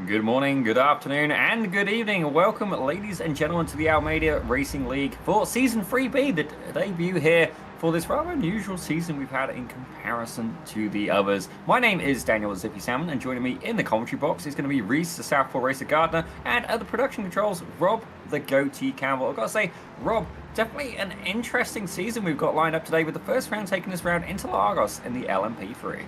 Good morning, good afternoon, and good evening. Welcome, ladies and gentlemen, to the Almeida Racing League for Season 3B, the debut here for this rather unusual season we've had in comparison to the others. My name is Daniel the Zippy Salmon, and joining me in the commentary box is going to be Reese, the Southpaw Racer Gardner, and at the production controls, Rob, the Goatee Campbell. I've got to say, Rob, definitely an interesting season we've got lined up today, with the first round taking us around Interlagos in the LMP3.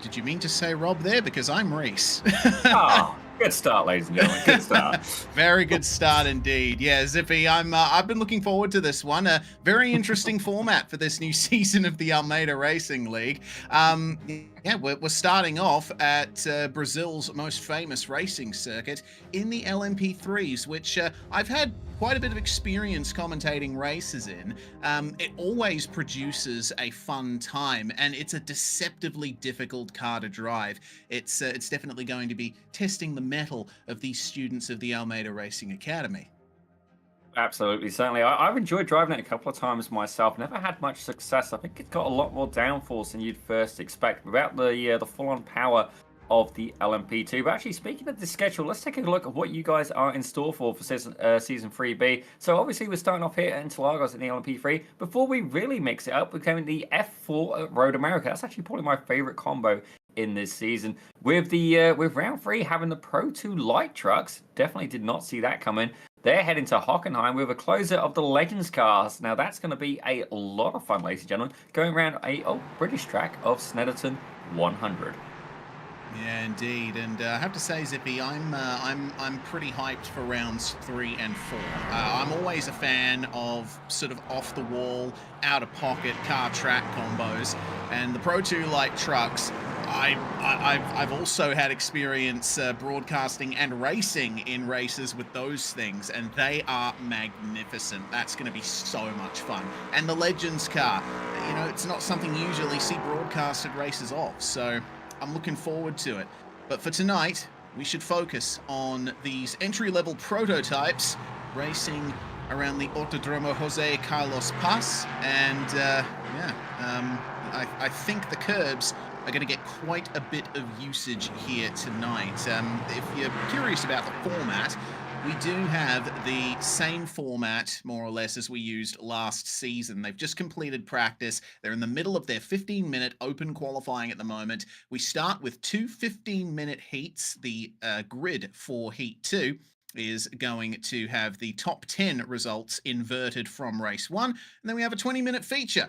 Did you mean to say Rob there? Because I'm Reese. Oh, good start, ladies and gentlemen. Good start. Very good start indeed. Yeah, Zippy, I've been looking forward to this one. A very interesting format for this new season of the Almeida Racing League. Yeah, we're starting off at Brazil's most famous racing circuit in the LMP3s, which I've had quite a bit of experience commentating races in. It always produces a fun time, and it's a deceptively difficult car to drive. It's definitely going to be testing the mettle of these students of the Almeida Racing Academy. Absolutely, certainly. I've enjoyed driving it a couple of times myself. Never had much success. I think it's got a lot more downforce than you'd first expect without the full-on power of the LMP2. But actually, speaking of the schedule, let's take a look at what you guys are in store for season 3B. So obviously, we're starting off here at Interlagos in the LMP3. Before we really mix it up, we're going the F4 at Road America. That's actually probably my favorite combo in this season. With round 3 having the Pro 2 light trucks, definitely did not see that coming. They're heading to Hockenheim with a closer of the Legends cars. Now that's going to be a lot of fun, ladies and gentlemen, going around a British track of Snetterton 100. Yeah, indeed, and I have to say, Zippy, I'm pretty hyped for rounds 3 and 4. I'm always a fan of sort of off-the-wall, out-of-pocket car track combos, and the Pro 2 light trucks. I've also had experience broadcasting and racing in races with those things, and they are magnificent. That's going to be so much fun. And the Legends car, you know, it's not something you usually see broadcasted races of, so I'm looking forward to it. But for tonight, we should focus on these entry-level prototypes racing around the Autodromo Jose Carlos Paz, and I think the curbs are going to get quite a bit of usage here tonight. If you're curious about the format, we do have the same format, more or less, as we used last season. They've just completed practice. They're in the middle of their 15-minute open qualifying at the moment. We start with two 15-minute heats. The grid for Heat 2 is going to have the top 10 results inverted from race 1, and then we have a 20-minute feature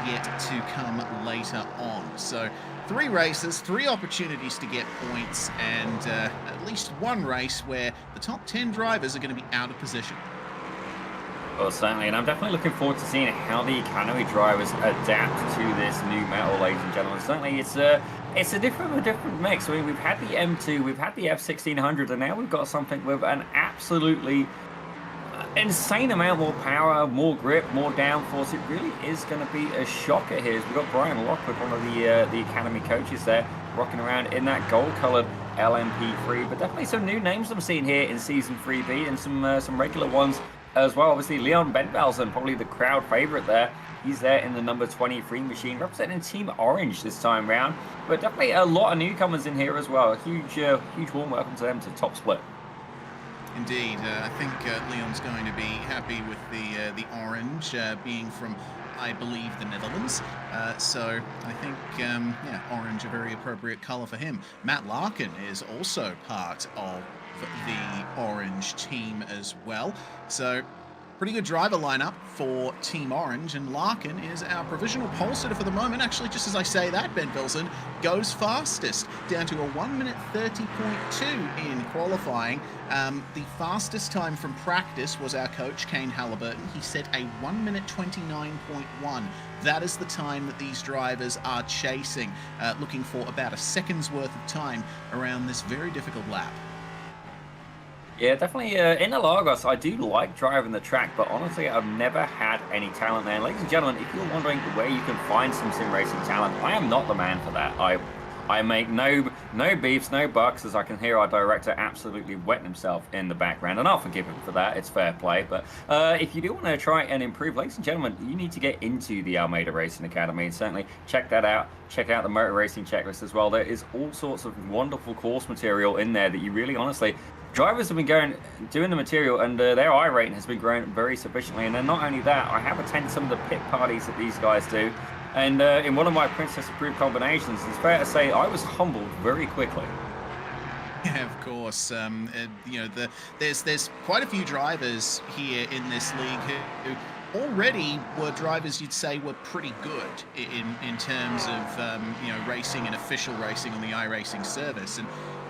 yet to come later on. So 3 races, 3 opportunities to get points, and at least one race where the top 10 drivers are going to be out of position. Well, certainly, and I'm definitely looking forward to seeing how the academy drivers adapt to this new metal, ladies and gentlemen. Certainly, it's a different mix. I mean, we've had the M2, we've had the F1600, and now we've got something with an absolutely insane amount more power, more grip, more downforce. It really is going to be a shocker here. We've got Brian Lockwood, one of the academy coaches there, rocking around in that gold-coloured LMP3. But definitely some new names I'm seeing here in Season 3B, and some regular ones as well. Obviously, Leon Bentvelsen, probably the crowd favorite there. He's there in the number 23 machine, representing Team Orange this time round. But definitely a lot of newcomers in here as well. A huge warm welcome to them to Top Split. Indeed, I think Leon's going to be happy with the orange being from, I believe, the Netherlands. So I think, orange a very appropriate colour for him. Matt Larkin is also part of the orange team as well. So pretty good driver lineup for Team Orange, and Larkin is our provisional pole sitter for the moment. Actually, just as I say that, Ben Wilson goes fastest, down to a 1 minute 30.2 in qualifying. The fastest time from practice was our coach, Kane Halliburton. He set a 1 minute 29.1. That is the time that these drivers are chasing, looking for about a second's worth of time around this very difficult lap. Yeah, definitely. Interlagos, I do like driving the track, but honestly, I've never had any talent there. And ladies and gentlemen, if you're wondering where you can find some sim racing talent, I am not the man for that. I make no No beefs, no bucks, as I can hear our director absolutely wetting himself in the background, and I'll forgive him for that. It's fair play. But if you do want to try and improve, ladies and gentlemen, you need to get into the Almeida Racing Academy, and certainly check that out. Check out the motor racing checklist as well. There is all sorts of wonderful course material in there that you really, honestly, drivers have been doing the material, and their iRating has been growing very sufficiently. And then not only that, I have attended some of the pit parties that these guys do. And in one of my Princess Approved combinations, it's fair to say I was humbled very quickly. Yeah, of course. You know, there's quite a few drivers here in this league who already were drivers you'd say were pretty good in terms of you know, racing and official racing on the iRacing service, and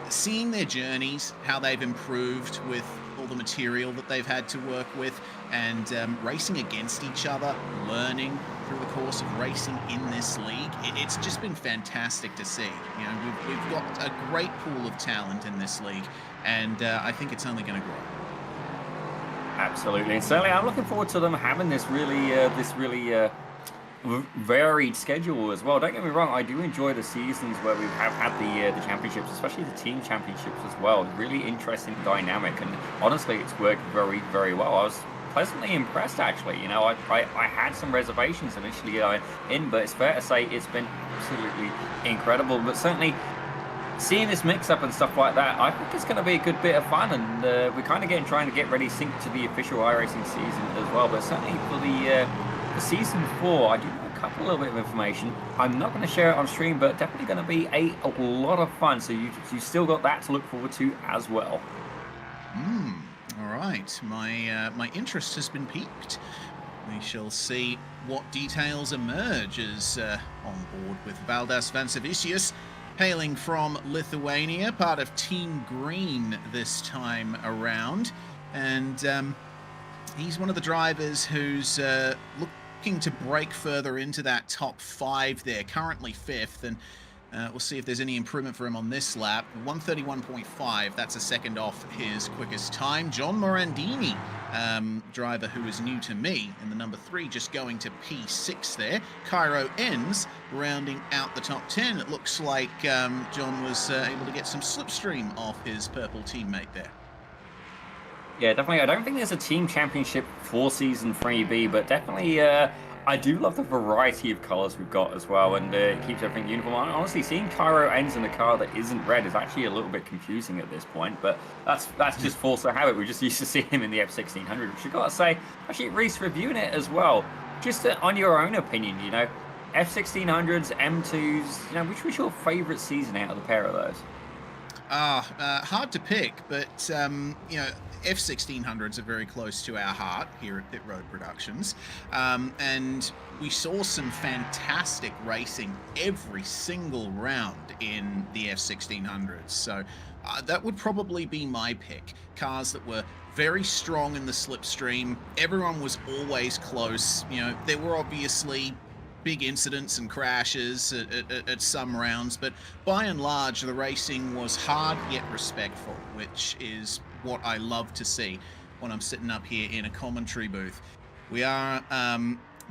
seeing their journeys, how they've improved with all the material that they've had to work with, and racing against each other, learning through the course of racing in this league. It's just been fantastic to see. You know, we've got a great pool of talent in this league, and I think it's only going to grow. Absolutely, and certainly I'm looking forward to them having this really varied schedule as well. Don't get me wrong, I do enjoy the seasons where we have had the championships, especially the team championships as well. Really interesting dynamic, and honestly, it's worked very, very well. I was pleasantly impressed, actually. You know, I had some reservations initially going in, but it's fair to say it's been absolutely incredible. But certainly, seeing this mix-up and stuff like that, I think it's going to be a good bit of fun, and we're kind of trying to get ready, synced to the official iRacing season as well. But certainly for the season 4, I do know a little bit of information. I'm not going to share it on stream, but definitely going to be a lot of fun. So you still got that to look forward to as well. All right, my interest has been piqued. We shall see what details emerge as on board with Valdas Vansevicius, hailing from Lithuania, part of Team Green this time around, and he's one of the drivers who's looking to break further into that top 5 there, currently 5th, and we'll see if there's any improvement for him on this lap. 1:31.5, that's a second off his quickest time. John Morandini, driver who is new to me, in the number 3, just going to P6 there. Cairo ends, rounding out the top 10. It looks like John was able to get some slipstream off his purple teammate there. Yeah, definitely. I don't think there's a team championship for Season 3B, but definitely I do love the variety of colours we've got as well, and it keeps everything uniform. Honestly, seeing Cairo ends in a car that isn't red is actually a little bit confusing at this point, but that's just force of habit. We're just used to seeing him in the F1600, which I've got to say, actually, Reese, reviewing it as well, just on your own opinion, you know, F1600s, M2s, you know, which was your favourite season out of the pair of those? Hard to pick, but you know, F1600s are very close to our heart here at Pit Road Productions, and we saw some fantastic racing every single round in the F1600s, so that would probably be my pick. Cars that were very strong in the slipstream, everyone was always close. You know, there were obviously big incidents and crashes at some rounds, but by and large the racing was hard yet respectful, which is what I love to see when I'm sitting up here in a commentary booth. We are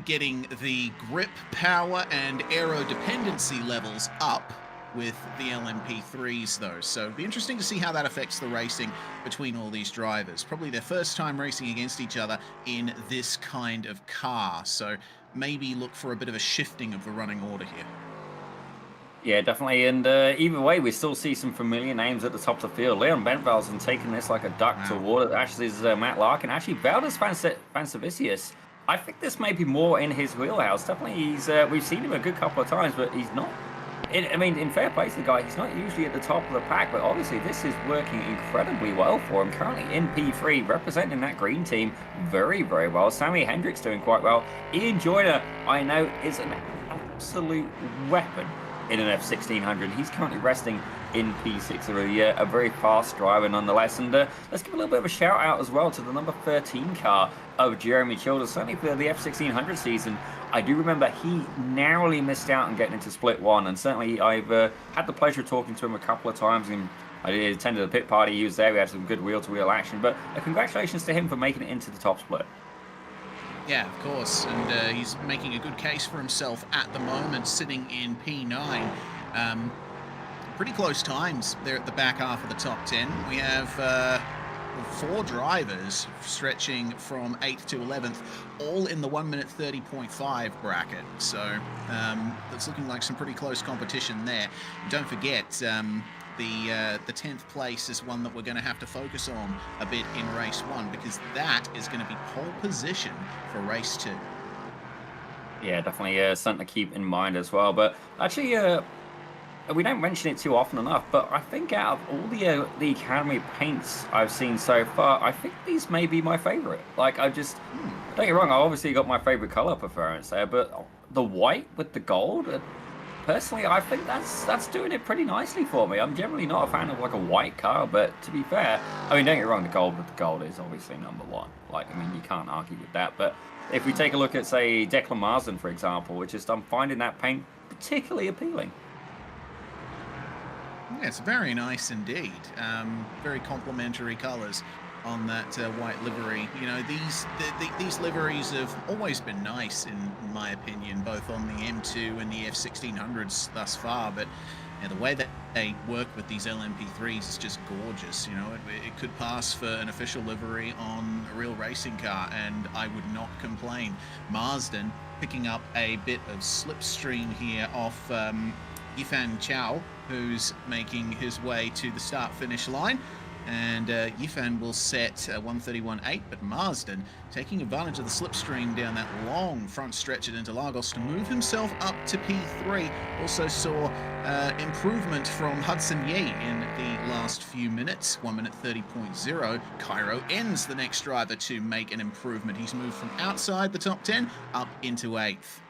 getting the grip, power and aero dependency levels up with the LMP3s though, so it'll be interesting to see how that affects the racing between all these drivers. Probably their first time racing against each other in this kind of car, so maybe look for a bit of a shifting of the running order here. Yeah, definitely, and either way, we still see some familiar names at the top of the field. Leon Bentval's taking this like a duck toward it. Actually, this is Matt Larkin. Actually, Valdas Vansevicius, I think this may be more in his wheelhouse. Definitely, we've seen him a good couple of times, but he's not. I mean, in fair play to the guy, he's not usually at the top of the pack, but obviously this is working incredibly well for him. Currently in P3, representing that green team very, very well. Sammy Hendricks doing quite well. Ian Joyner, I know, is an absolute weapon in an F1600. He's currently resting in P6, a very fast driver nonetheless. And let's give a little bit of a shout out as well to the number 13 car of Jeremy Childers, certainly for the F1600 season. I do remember he narrowly missed out on getting into Split 1, and certainly I've had the pleasure of talking to him a couple of times, and I attended the pit party. He was there. We had some good wheel-to-wheel action, but congratulations to him for making it into the top split. Yeah, of course, and he's making a good case for himself at the moment, sitting in P9. pretty close times there at the back half of the top 10. We have 4 drivers stretching from 8th to 11th, all in the 1 minute 30.5 bracket. So that's looking like some pretty close competition there. And don't forget, the 10th place is one that we're going to have to focus on a bit in race 1, because that is going to be pole position for race 2. Yeah, definitely something to keep in mind as well. But actually, we don't mention it too often enough, but I think out of all the Academy paints I've seen so far, I think these may be my favorite. Like, don't get me wrong, I obviously got my favorite color preference there, but the white with the gold, personally, I think that's doing it pretty nicely for me. I'm generally not a fan of like a white car, but to be fair, I mean, don't get me wrong, the gold with the gold is obviously #1. Like, I mean, you can't argue with that. But if we take a look at, say, Declan Marsden, for example, I'm finding that paint particularly appealing. Yeah, it's very nice indeed. Very complementary colours on that white livery. You know, these liveries have always been nice, in my opinion, both on the M2 and the F1600s thus far. But yeah, the way that they work with these LMP3s is just gorgeous. You know, it could pass for an official livery on a real racing car, and I would not complain. Marsden picking up a bit of slipstream here off Yifan Chow, who's making his way to the start-finish line. And Yifan will set 1:31.8, but Marsden taking advantage of the slipstream down that long front stretch at Interlagos to move himself up to P3. Also saw improvement from Hudson Yee in the last few minutes, 1 minute 30.0. Cairo ends the next driver to make an improvement. He's moved from outside the top 10 up into 8th.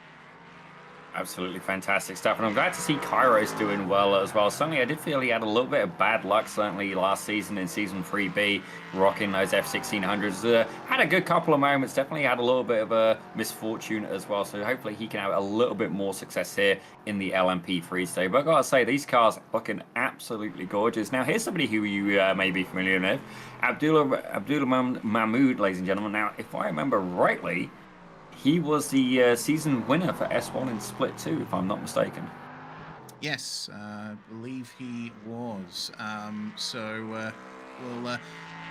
Absolutely fantastic stuff, and I'm glad to see Cairo's doing well as well. Certainly, I did feel he had a little bit of bad luck, certainly last season in Season 3B, rocking those F1600s. Had a good couple of moments, definitely had a little bit of a misfortune as well, so hopefully he can have a little bit more success here in the LMP3 today. But I gotta say, these cars looking absolutely gorgeous. Now, here's somebody who you may be familiar with, Abdullah Mahmoud, ladies and gentlemen. Now, if I remember rightly, he was the season winner for S1 in Split 2, if I'm not mistaken. Yes, I believe he was. We'll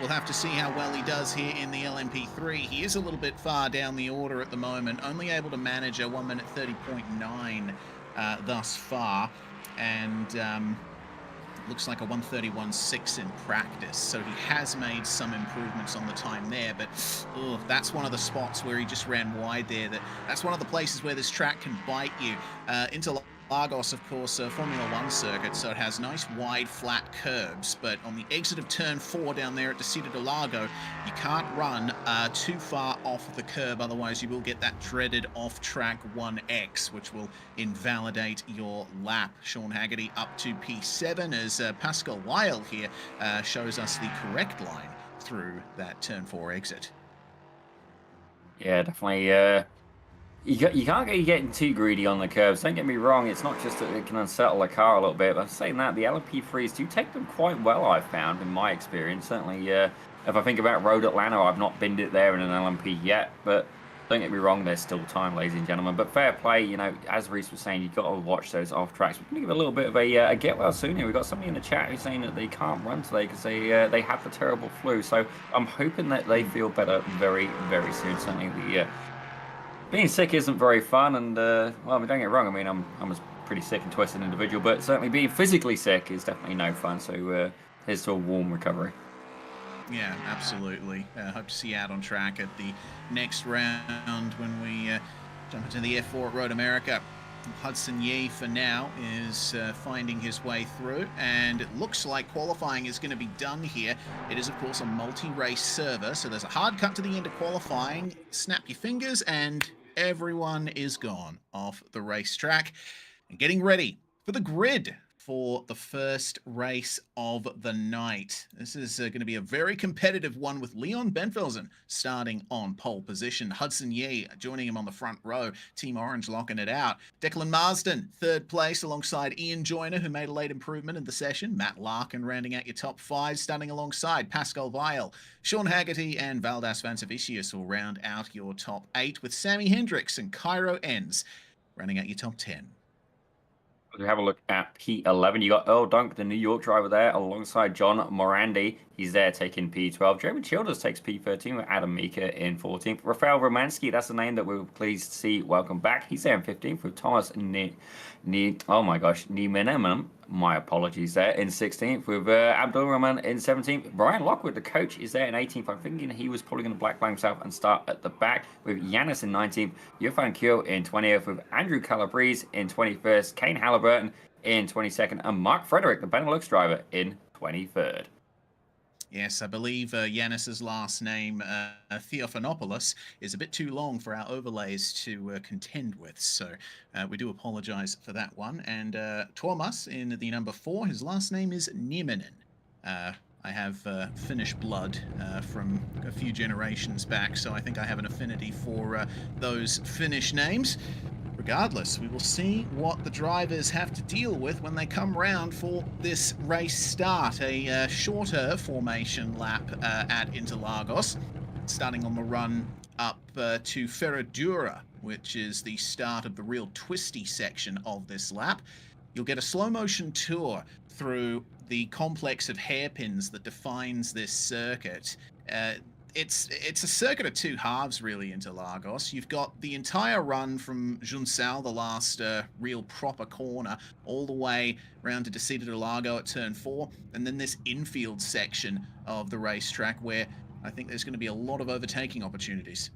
have to see how well he does here in the LMP3. He is a little bit far down the order at the moment, only able to manage a 1 minute 30.9 thus far, and looks like a 1:31.6 in practice, so he has made some improvements on the time there, but that's one of the spots where he just ran wide there. That's one of the places where this track can bite you. Interlagos, of course, a Formula 1 circuit, so it has nice wide flat curbs, but on the exit of turn 4 down there at Descida do Lago, you can't run too far off the curb, otherwise you will get that dreaded off-track 1X, which will invalidate your lap. Sean Haggerty up to P7 as Pascal Weil here shows us the correct line through that turn 4 exit. Yeah, definitely. You can't get getting too greedy on the curves. Don't get me wrong, it's not just that it can unsettle a car a little bit, but saying that, the LMP3s do take them quite well, I've found, in my experience. Certainly, if I think about Road Atlanta, I've not binned it there in an LMP yet, but don't get me wrong, there's still time, ladies and gentlemen. But fair play, you know, as Reese was saying, you've got to watch those off tracks. We're going to give a little bit of a get well soon here. We've got somebody in the chat who's saying that they can't run today because they have the terrible flu. So I'm hoping that they feel better very, very soon. Certainly, being sick isn't very fun, and well, I mean, don't get me wrong. I mean, I'm a pretty sick and twisted individual, but certainly being physically sick is definitely no fun. So here's to a warm recovery. Yeah, absolutely. Hope to see you out on track at the next round when we jump into the F4 at Road America. Hudson Yee, for now, is finding his way through, and it looks like qualifying is going to be done here. It is, of course, a multi-race server, so there's a hard cut to the end of qualifying. Snap your fingers, and everyone is gone off the racetrack and getting ready for the grid for the first race of the night. This is going to be a very competitive one with Leon Benfelsen starting on pole position. Hudson Yee joining him on the front row. Team Orange locking it out. Declan Marsden, third place alongside Ian Joyner, who made a late improvement in the session. Matt Larkin rounding out your top 5, starting alongside Pascal Weil. Sean Haggerty and Valdas Vansavicius will round out your top 8, with Sammy Hendricks and Cairo Enns rounding out your top 10. We have a look at P11. You got Earl Dunk, the New York driver there, alongside John Morandi. He's there taking P12. Jeremy Childers takes P13 with Adam Mika in 14th. Rafael Romansky, that's the name that we were pleased to see. Welcome back. He's there in 15th with Thomas Niemenem. My apologies there in 16th with Abdul Rahman in 17th. Brian Lockwood, the coach, is there in 18th. I'm thinking he was probably going to black flag himself and start at the back with Yanis in 19th. Johan Kyo in 20th with Andrew Calabrese in 21st. Kane Halliburton in 22nd. And Mark Frederick, the Benelux driver, in 23rd. Yes, I believe Yanis's last name, Theophanopoulos, is a bit too long for our overlays to contend with, so we do apologize for that one. And Tuomas in the number 4, his last name is Nieminen. I have Finnish blood from a few generations back, so I think I have an affinity for those Finnish names. Regardless, we will see what the drivers have to deal with when they come round for this race start. A shorter formation lap at Interlagos, starting on the run up to Ferradura, which is the start of the real twisty section of this lap. You'll get a slow motion tour through the complex of hairpins that defines this circuit. It's a circuit of two halves, really, Interlagos. You've got the entire run from Junsal, the last real proper corner, all the way around to Descida de Lago at turn 4, and then this infield section of the racetrack where I think there's going to be a lot of overtaking opportunities.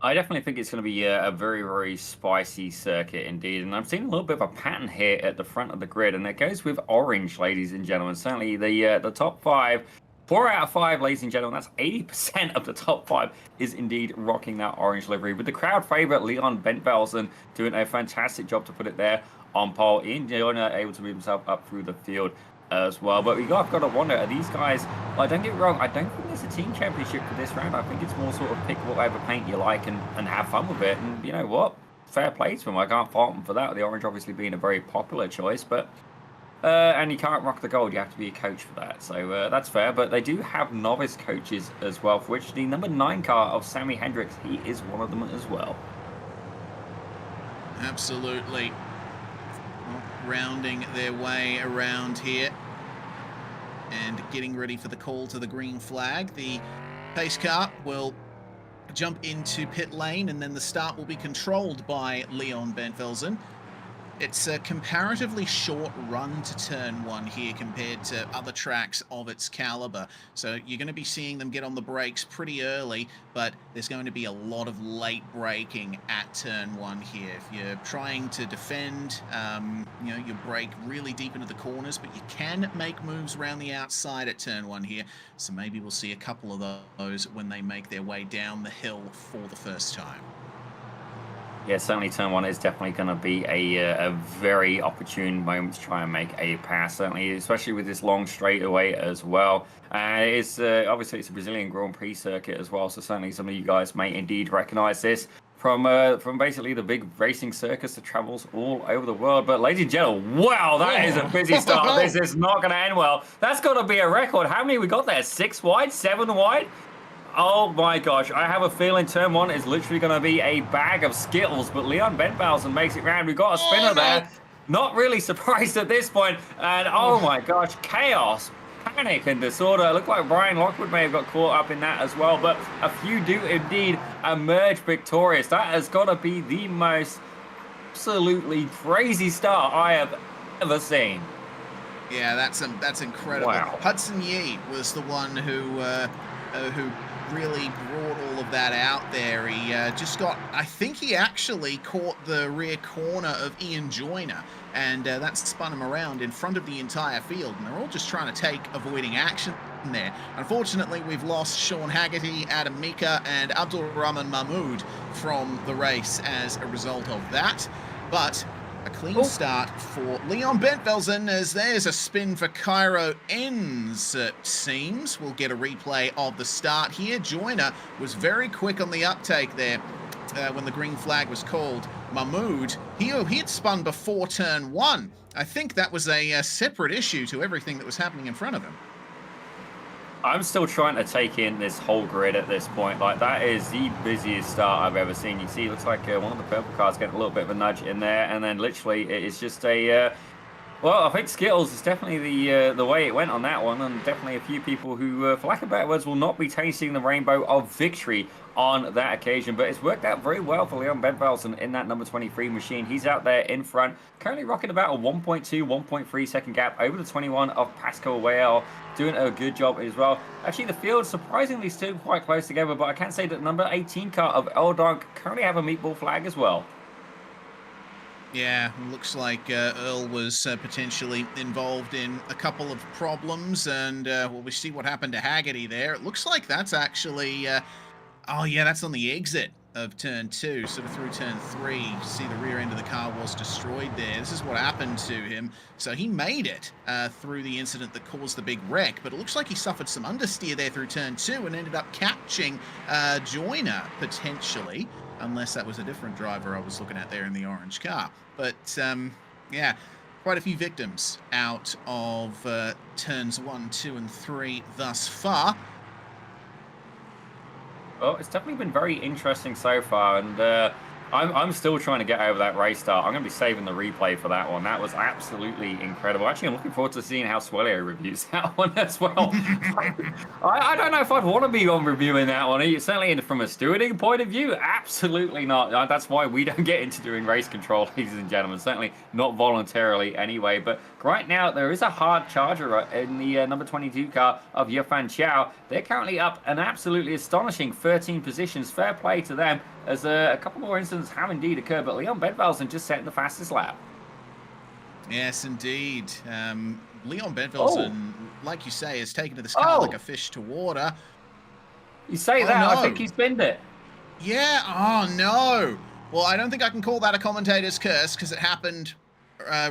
I definitely think it's going to be a very, very spicy circuit indeed. And I'm seeing a little bit of a pattern here at the front of the grid, and it goes with orange, ladies and gentlemen. Certainly the top 5. 4 out of 5, ladies and gentlemen, that's 80% of the top 5 is indeed rocking that orange livery. With the crowd favourite, Leon Bentvelsen, doing a fantastic job to put it there on pole. Ian Joyner able to move himself up through the field as well. But we've got to wonder, are these guys, well, don't get me wrong, I don't think there's a team championship for this round. I think it's more sort of pick whatever paint you like and have fun with it. And you know what? Fair play to them. I can't fault them for that. The orange obviously being a very popular choice, but and you can't rock the gold. You have to be a coach for that. So that's fair. But they do have novice coaches as well, for which the number 9 car of Sammy Hendricks, he is one of them as well. Absolutely. Rounding their way around here and getting ready for the call to the green flag. The pace car will jump into pit lane, and then the start will be controlled by Leon Bentvelsen. It's a comparatively short run to turn 1 here compared to other tracks of its caliber. So you're going to be seeing them get on the brakes pretty early, but there's going to be a lot of late braking at turn 1 here. If you're trying to defend, you know, you brake really deep into the corners, but you can make moves around the outside at turn 1 here. So maybe we'll see a couple of those when they make their way down the hill for the first time. Yeah, certainly turn 1 is definitely going to be a very opportune moment to try and make a pass, certainly, especially with this long straightaway as well. It's obviously it's a Brazilian Grand Prix circuit as well, so certainly some of you guys may indeed recognize this from basically the big racing circus that travels all over the world. But ladies and gentlemen, wow, that is a busy start. This is not going to end well. That's got to be a record. How many we got there? 6 wide, 7 wide? Oh my gosh, I have a feeling turn 1 is literally going to be a bag of Skittles, but Leon Bentvelsen makes it round. We've got a spinner there. Not really surprised at this point. And oh my gosh, chaos, panic and disorder. It looked like Brian Lockwood may have got caught up in that as well, but a few do indeed emerge victorious. That has got to be the most absolutely crazy start I have ever seen. Yeah, that's incredible. Wow. Hudson Yee was the one who really brought all of that out there. He just got, I think he actually caught the rear corner of Ian Joyner, and that spun him around in front of the entire field, and they're all just trying to take avoiding action there. Unfortunately, we've lost Sean Haggerty, Adam Mika, and Abdul Rahman Mahmoud from the race as a result of that, but a clean start for Leon Bentvelsen, as there's a spin for Cairo Ends, it seems. We'll get a replay of the start here. Joyner was very quick on the uptake there when the green flag was called. Mahmoud, he had spun before turn 1. I think that was a separate issue to everything that was happening in front of him. I'm still trying to take in this whole grid at this point. Like, that is the busiest start I've ever seen. You see, it looks like one of the purple cars getting a little bit of a nudge in there, and then literally it is just a well, I think Skittles is definitely the way it went on that one, and definitely a few people who, for lack of better words, will not be tasting the rainbow of victory on that occasion. But it's worked out very well for Leon Bedvelsen in that number 23 machine. He's out there in front, currently rocking about a 1.2, 1.3 second gap over the 21 of Pascal Whale, doing a good job as well. Actually, the field surprisingly still quite close together, but I can say that number 18 car of Eldonk currently have a meatball flag as well. Yeah, looks like Earl was potentially involved in a couple of problems, and well, we see what happened to Haggerty there. It looks like that's actually, oh yeah, that's on the exit of turn 2, sort of through turn 3. You see the rear end of the car was destroyed there. This is what happened to him. So he made it through the incident that caused the big wreck, but it looks like he suffered some understeer there through turn 2 and ended up catching Joyner, potentially. Unless that was a different driver I was looking at there in the orange car. But, yeah, quite a few victims out of turns 1, 2, and 3 thus far. Well, it's definitely been very interesting so far, and I'm still trying to get over that race start. I'm going to be saving the replay for that one. That was absolutely incredible. Actually, I'm looking forward to seeing how Swellier reviews that one as well. I don't know if I'd want to be on reviewing that one. Certainly from a stewarding point of view, absolutely not. That's why we don't get into doing race control, ladies and gentlemen. Certainly not voluntarily anyway. But right now, there is a hard charger in the number 22 car of Yifan Chow. They're currently up an absolutely astonishing 13 positions. Fair play to them, as a couple more incidents have indeed occurred, but Leon Bedvelsen just setting the fastest lap. Yes, indeed. Leon Bedvelsen, like you say, has taken to this car like a fish to water. You say that, no. I think he's binned it. Yeah, oh no. Well, I don't think I can call that a commentator's curse, because it happened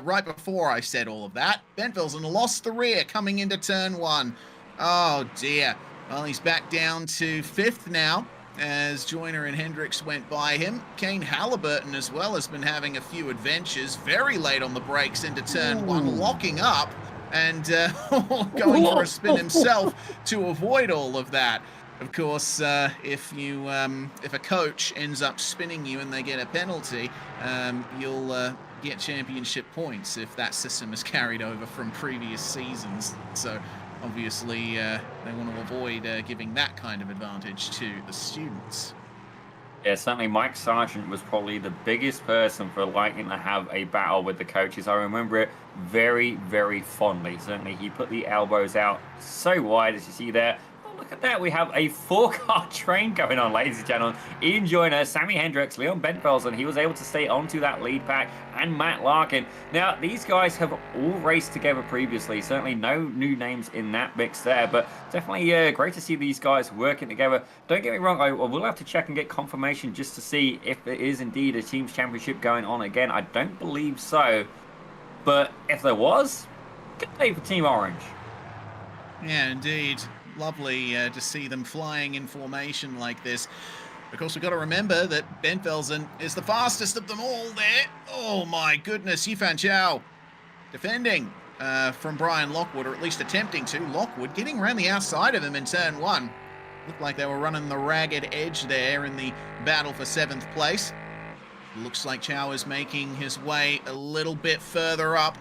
right before I said all of that. Bedvelsen lost the rear coming into turn 1. Oh dear. Well, he's back down to 5th now, as Joyner and Hendricks went by him. Kane Halliburton as well has been having a few adventures, very late on the brekes into turn 1, locking up and going for a spin himself to avoid all of that. Of course, if a coach ends up spinning you and they get a penalty, you'll get championship points if that system is carried over from previous seasons. So obviously, they want to avoid giving that kind of advantage to the students. Yeah, certainly Mike Sargent was probably the biggest person for liking to have a battle with the coaches. I remember it very, very fondly. Certainly, he put the elbows out so wide, as you see there. Look at that. We have a 4-car train going on, ladies and gentlemen. Ian Joyner, Sammy Hendricks, Leon Bedvelsen. He was able to stay onto that lead pack, and Matt Larkin. Now, these guys have all raced together previously. Certainly no new names in that mix there, but definitely great to see these guys working together. Don't get me wrong, I will have to check and get confirmation just to see if there is indeed a team's championship going on again. I don't believe so, but if there was, good day for Team Orange. Yeah, indeed. Lovely to see them flying in formation like this. Of course, we've got to remember that Bedvelsen is the fastest of them all there. Oh my goodness, Yifan Chow defending from Brian Lockwood, or at least attempting to. Lockwood getting around the outside of him in turn 1. Looked like they were running the ragged edge there in the battle for 7th place. Looks like Chow is making his way a little bit further up.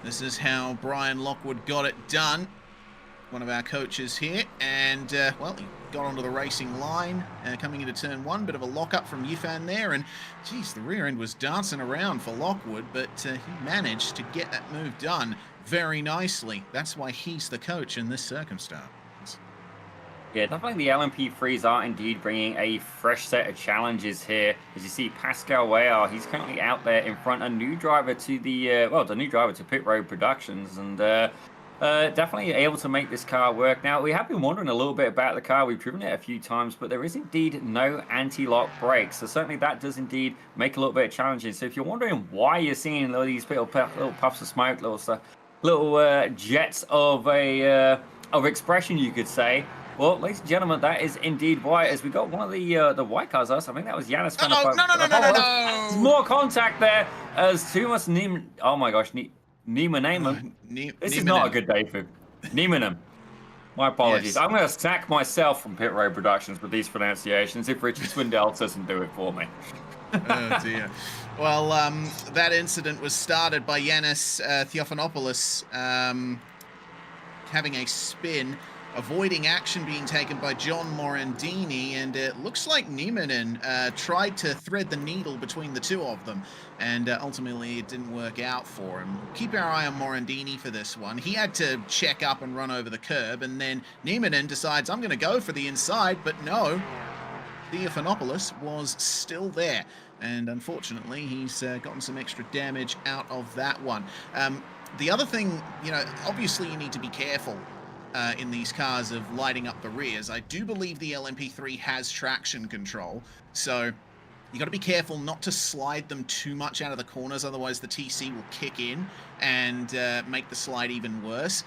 This is how Brian Lockwood got it done. One of our coaches here, and well, he got onto the racing line coming into turn 1. Bit of a lock-up from Yifan there, and geez, the rear end was dancing around for Lockwood, but he managed to get that move done very nicely. That's why he's the coach in this circumstance. Yeah, definitely the LMP3s are indeed bringing a fresh set of challenges here. As you see, Pascal Whale, he's currently out there in front, a new driver to the, well, the new driver to Pit Road Productions, and definitely able to make this car work. Now, we have been wondering a little bit about the car. We've driven it a few times, but there is indeed no anti-lock brakes. So certainly that does indeed make a little bit challenging. So if you're wondering why you're seeing these little puffs of smoke, little jets of expression, you could say. Well, ladies and gentlemen, that is indeed why. As we got one of the white cars, I think that was Yanis. No. There's more contact there as Thomas Neiman. Oh my gosh, Neiman. This is not a good day for Neiman. My apologies. Yes. I'm going to sack myself from Pit Road Productions with these pronunciations if Richie Swindell doesn't do it for me. Oh dear. Well, that incident was started by Yanis Theophanopoulos having a spin, avoiding action being taken by John Morandini, and it looks like Nieminen tried to thread the needle between the two of them, and ultimately it didn't work out for him. Keep our eye on Morandini for this one. He had to check up and run over the curb, and then Nieminen decides, I'm going to go for the inside, but no, Theophanopoulos was still there, and unfortunately he's gotten some extra damage out of that one. The other thing, obviously you need to be careful in these cars of lighting up the rears. I do believe the LMP3 has traction control, so you got to be careful not to slide them too much out of the corners, otherwise the TC will kick in and make the slide even worse.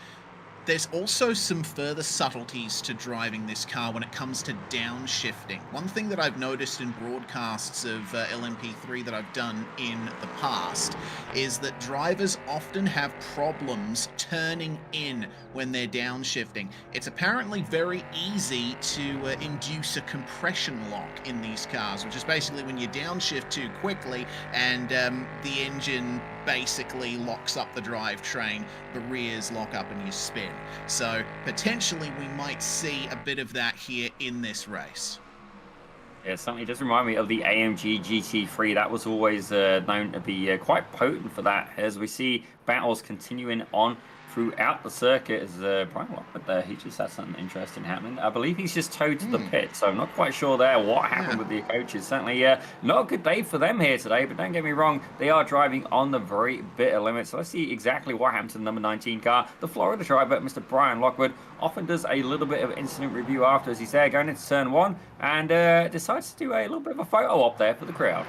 There's also some further subtleties to driving this car when it comes to downshifting. One thing that I've noticed in broadcasts of LMP3 that I've done in the past is that drivers often have problems turning in when they're downshifting. It's apparently very easy to induce a compression lock in these cars, which is basically when you downshift too quickly and the engine basically locks up the drivetrain, the rears lock up and you spin. So potentially we might see a bit of that here in this race. Yeah, certainly does remind me of the AMG GT3. That was always known to be quite potent for that, as we see battles continuing on throughout the circuit. As Brian Lockwood there, he just had something interesting happening. I believe he's just towed to the pit, so I'm not quite sure there what happened with the coaches. Certainly not a good day for them here today, but don't get me wrong, they are driving on the very bitter limit. So let's see exactly what happened to the number 19 car. The Florida driver, Mr. Brian Lockwood, often does a little bit of incident review after, as he's there going into turn one, and decides to do a little bit of a photo op there for the crowd.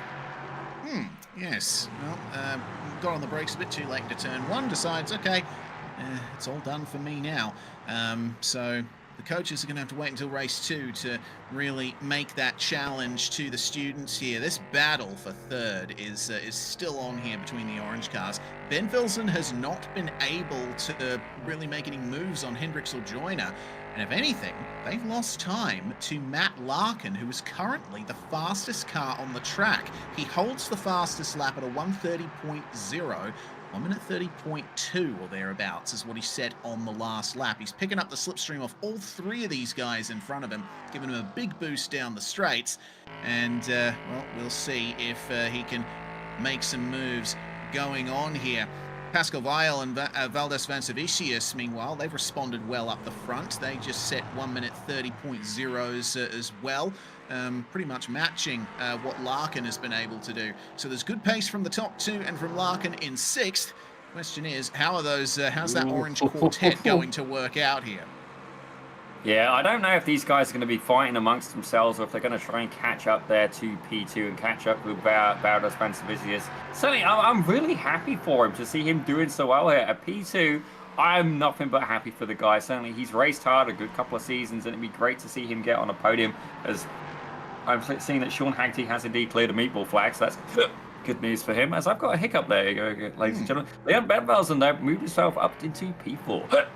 Yes. Well, got on the brakes a bit too late into turn one, decides, okay, it's all done for me now. So the coaches are going to have to wait until race 2 to really make that challenge to the students here. This battle for third is still on here between the orange cars. Ben Vilsen has not been able to really make any moves on Hendricks or Joyner. And if anything, they've lost time to Matt Larkin, who is currently the fastest car on the track. He holds the fastest lap at a 1:30.0. 1 minute 30.2 or thereabouts is what he set on the last lap. He's picking up the slipstream off all three of these guys in front of him, giving him a big boost down the straights. And, well, we'll see if he can make some moves going on here. Pascal Weil and Valdes Vansevicius, meanwhile, they've responded well up the front. They just set 1 minute 30.0s as well. Pretty much matching what Larkin has been able to do. So there's good pace from the top two and from Larkin in sixth. Question is, how are those? How's that orange quartet going to work out here? Yeah, I don't know if these guys are going to be fighting amongst themselves or if they're going to try and catch up there to P2 and catch up with Valdes Vansevicius. Certainly, I'm really happy for him to see him doing so well here at P2. I'm nothing but happy for the guy. Certainly, he's raced hard a good couple of seasons, and it'd be great to see him get on a podium. As I'm seeing that Sean Haggerty has indeed cleared a meatball flag, so that's good news for him. As I've got a hiccup there, ladies and gentlemen. Leon Bedvelsen, though, moved himself up into P4.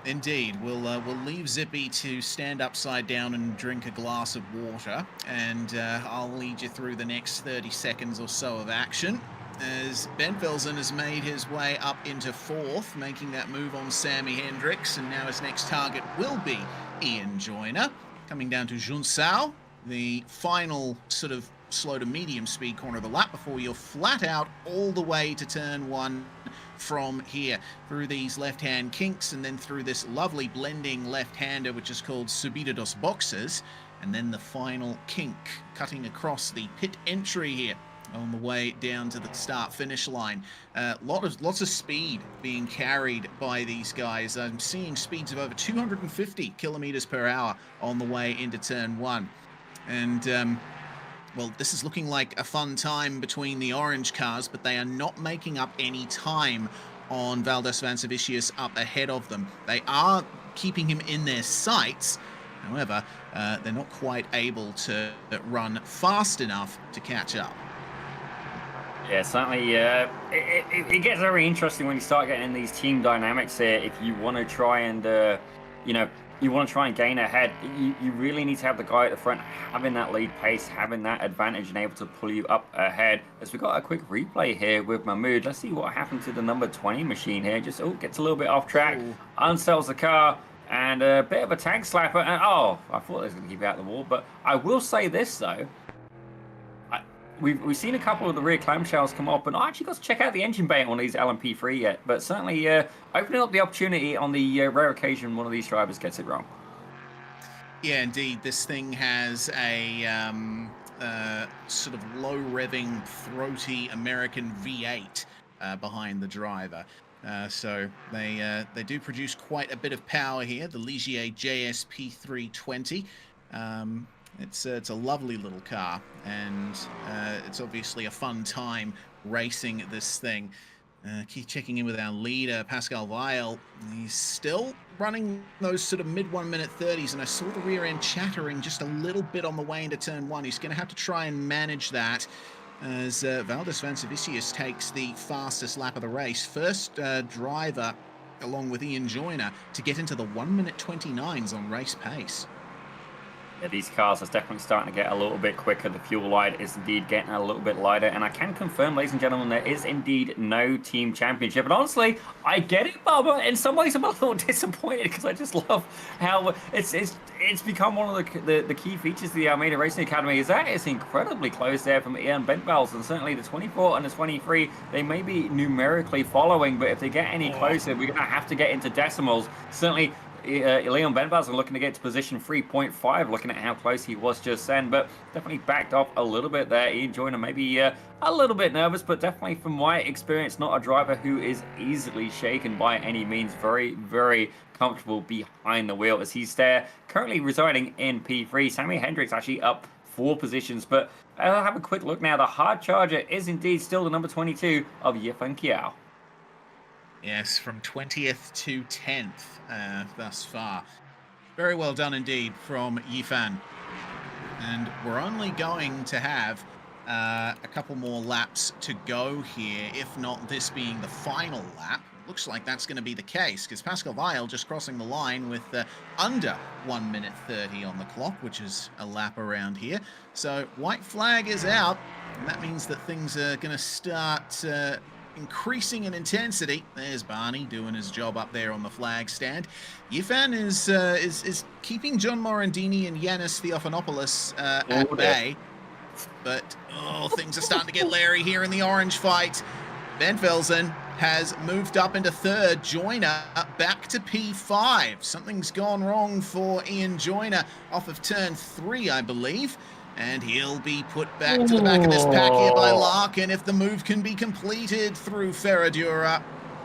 Indeed. We'll leave Zippy to stand upside down and drink a glass of water, and I'll lead you through the next 30 seconds or so of action. As Ben Velsen has made his way up into fourth, making that move on Sammy Hendricks, and now his next target will be Ian Joyner. Coming down to Junsao, the final sort of slow to medium speed corner of the lap before you're flat out all the way to turn one from here, through these left-hand kinks and then through this lovely blending left-hander which is called Subida dos Boxes, and then the final kink cutting across the pit entry here on the way down to the start-finish line. Lots of speed being carried by these guys. I'm seeing speeds of over 250 kilometers per hour on the way into turn one. And well, this is looking like a fun time between the orange cars, but they are not making up any time on Valdes Vansevicius up ahead of them. They are keeping him in their sights. However, they're not quite able to run fast enough to catch up. Yeah, certainly. It gets very interesting when you start getting these team dynamics here. If you want to try and you know, you want to try and gain ahead, you really need to have the guy at the front having that lead pace, having that advantage, and able to pull you up ahead. As we got a quick replay here with Mahmood, let's see what happened to the number 20 machine here. Just gets a little bit off track, Oh. unsells the car, and a bit of a tag slapper. And oh, I thought they was going to keep it out the wall, but I will say this though. We've seen a couple of the rear clamshells come up, and I actually got to check out the engine bay on these LMP3 yet. But certainly opening up the opportunity on the rare occasion one of these drivers gets it wrong. Yeah, indeed. This thing has a sort of low-revving, throaty American V8 behind the driver. So they do produce quite a bit of power here. The Ligier JSP320. It's a lovely little car, and it's obviously a fun time racing this thing. Keep checking in with our leader, Pascal Weil. He's still running those sort of mid 1 minute 30s, and I saw the rear end chattering just a little bit on the way into turn 1. He's going to have to try and manage that as Valdez Van Servicius takes the fastest lap of the race. First driver, along with Ian Joyner, to get into the 1 minute 29s on race pace. Yeah, these cars are definitely starting to get a little bit quicker. The fuel line is indeed getting a little bit lighter. And I can confirm, ladies and gentlemen, there is indeed no team championship. And honestly, I get it, Bubba. In some ways, I'm a little disappointed because I just love how it's become one of the key features of the Almeida Racing Academy is that it's incredibly close there from Ian Bentbels. And certainly the 24 and the 23, they may be numerically following. But if they get any closer, we're going to have to get into decimals. Certainly, Leon Benbaz are looking to get to position 3.5, looking at how close he was just then, but definitely backed off a little bit there. Ian Joyner maybe a little bit nervous, but definitely from my experience, not a driver who is easily shaken by any means. Very, very comfortable behind the wheel as he's there, currently residing in P3. Sammy Hendricks actually up 4 positions, but I'll have a quick look now. The hard charger is indeed still the number 22 of Yifan Kiao. Yes, from 20th to 10th thus far. Very well done indeed from Yifan. And we're only going to have a couple more laps to go here, if not this being the final lap. Looks like that's going to be the case, because Pascal Weil just crossing the line with under 1 minute 30 on the clock, which is a lap around here. So white flag is out, and that means that things are going to start increasing in intensity. There's Barney doing his job up there on the flag stand. Yifan is keeping John Morandini and Yanis Theophanopoulos at bay. But things are starting to get leery here in the orange fight. Ben Velzen has moved up into 3rd. Joyner back to P5. Something's gone wrong for Ian Joyner off of turn 3, I believe. And he'll be put back to the back of this pack here by Larkin if the move can be completed through Ferradura.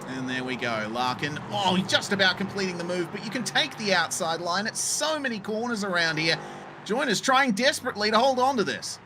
And there we go, Larkin. He's just about completing the move, but you can take the outside line. It's so many corners around here. Joyner's trying desperately to hold on to this.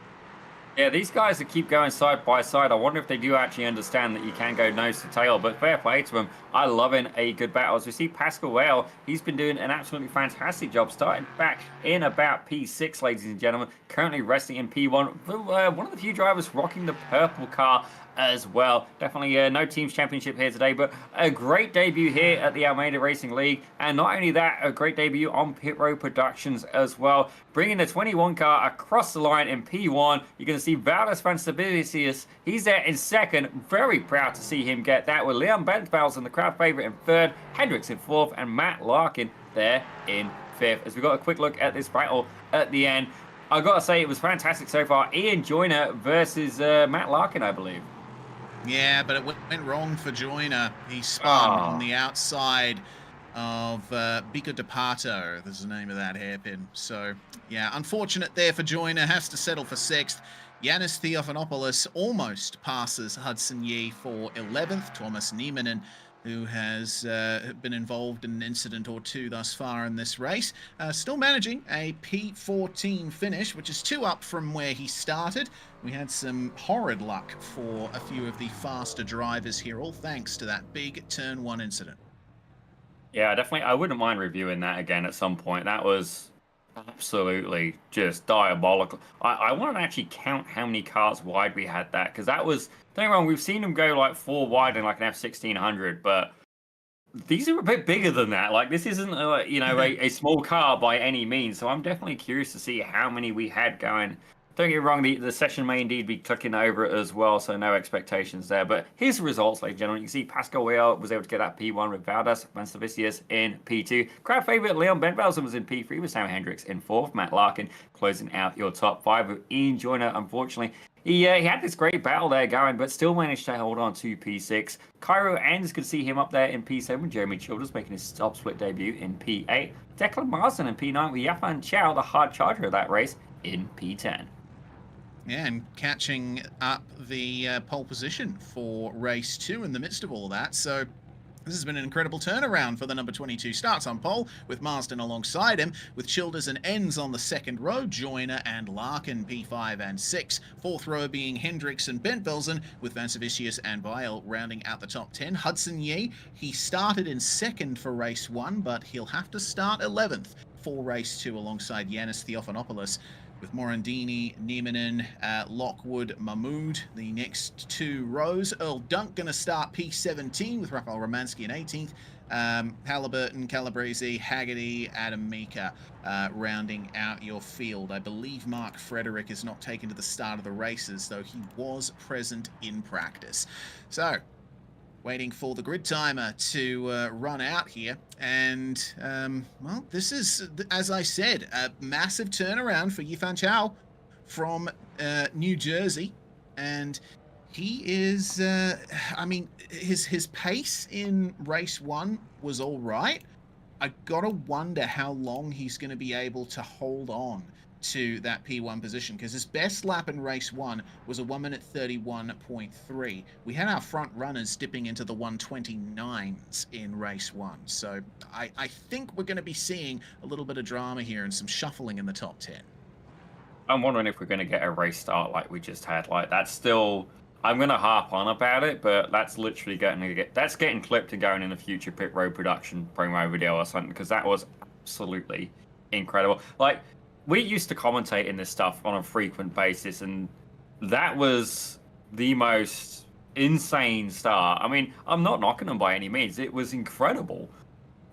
Yeah, these guys that keep going side by side, I wonder if they do actually understand that you can go nose to tail, but fair play to them. I love a good battle. As we see Pascal Weil, he's been doing an absolutely fantastic job, starting back in about P6, ladies and gentlemen, currently resting in P1. One of the few drivers rocking the purple car as well. Definitely no teams championship here today, but a great debut here at the Almeida Racing League. And not only that, a great debut on Pit Road Productions as well. Bringing the 21 car across the line in P1. You're going to see Valdez Van Servicius. He's there in 2nd. Very proud to see him get that with Leon Bentbels in the crowd favorite in 3rd, Hendricks in 4th, and Matt Larkin there in 5th. As we got a quick look at this battle at the end, I got to say it was fantastic so far. Ian Joyner versus Matt Larkin, I believe. Yeah, but it went wrong for Joyner. He spun on the outside of Bico de Pato. There's the name of that hairpin. So, yeah, unfortunate there for Joyner. Has to settle for 6th. Yanis Theophanopoulos almost passes Hudson Yee for 11th. Thomas Niemanen, who has been involved in an incident or 2 thus far in this race. Still managing a P14 finish, which is 2 up from where he started. We had some horrid luck for a few of the faster drivers here, all thanks to that big turn 1 incident. Yeah, definitely. I wouldn't mind reviewing that again at some point. That was absolutely just diabolical. I want to actually count how many cars wide we had that, because that was, don't get me wrong, we've seen them go like 4 wide in like an F1600, but these are a bit bigger than that. Like this isn't a small car by any means. So I'm definitely curious to see how many we had going. Don't get me wrong, the session may indeed be clicking over it as well, so no expectations there. But here's the results, ladies and gentlemen. You can see Pascal Wehr was able to get that P1 with Valdas Mansavicius in P2. Crowd favourite Leon Bentvelsen was in P3 with Sam Hendricks in 4th. Matt Larkin closing out your top 5 with Ian Joyner, unfortunately. He had this great battle there going, but still managed to hold on to P6. Cairo Enns could see him up there in P7. Jeremy Childers making his top split debut in P8. Declan Marsden in P9 with Yafan Chow, the hard charger of that race, in P10. Yeah, and catching up the pole position for race 2 in the midst of all that. So this has been an incredible turnaround for the number 22. Starts on pole with Marsden alongside him, with Childers and Enns on the second row, Joyner and Larkin P5 and 6. Fourth row being Hendricks and Bentvelsen, with Vansavicius and Weil rounding out the top 10. Hudson Yee, he started in second for race 1, but he'll have to start 11th for race 2 alongside Yanis Theophanopoulos, with Morandini, Nieminen, Lockwood, Mahmood, the next 2 rows. Earl Dunk going to start P17 with Rafael Romansky in 18th. Halliburton, Calabrese, Haggerty, Adam Mika rounding out your field. I believe Mark Frederick is not taken to the start of the races, though he was present in practice. So, waiting for the grid timer to run out here. And, well, this is, as I said, a massive turnaround for Yifan Chow from New Jersey. And he is, I mean, his pace in race 1 was all right. I gotta wonder how long he's going to be able to hold on to that P1 position, because his best lap in race 1 was a 1 minute 31.3. We had our front runners dipping into the 129s in race 1, so I think we're going to be seeing a little bit of drama here and some shuffling in the top 10. I'm wondering if we're going to get a race start like we just had. Like that's still, I'm going to harp on about it, but that's literally getting clipped and going in a future pit road production promo video or something, because that was absolutely incredible. Like, we used to commentate in this stuff on a frequent basis, and that was the most insane start. I mean, I'm not knocking them by any means. It was incredible.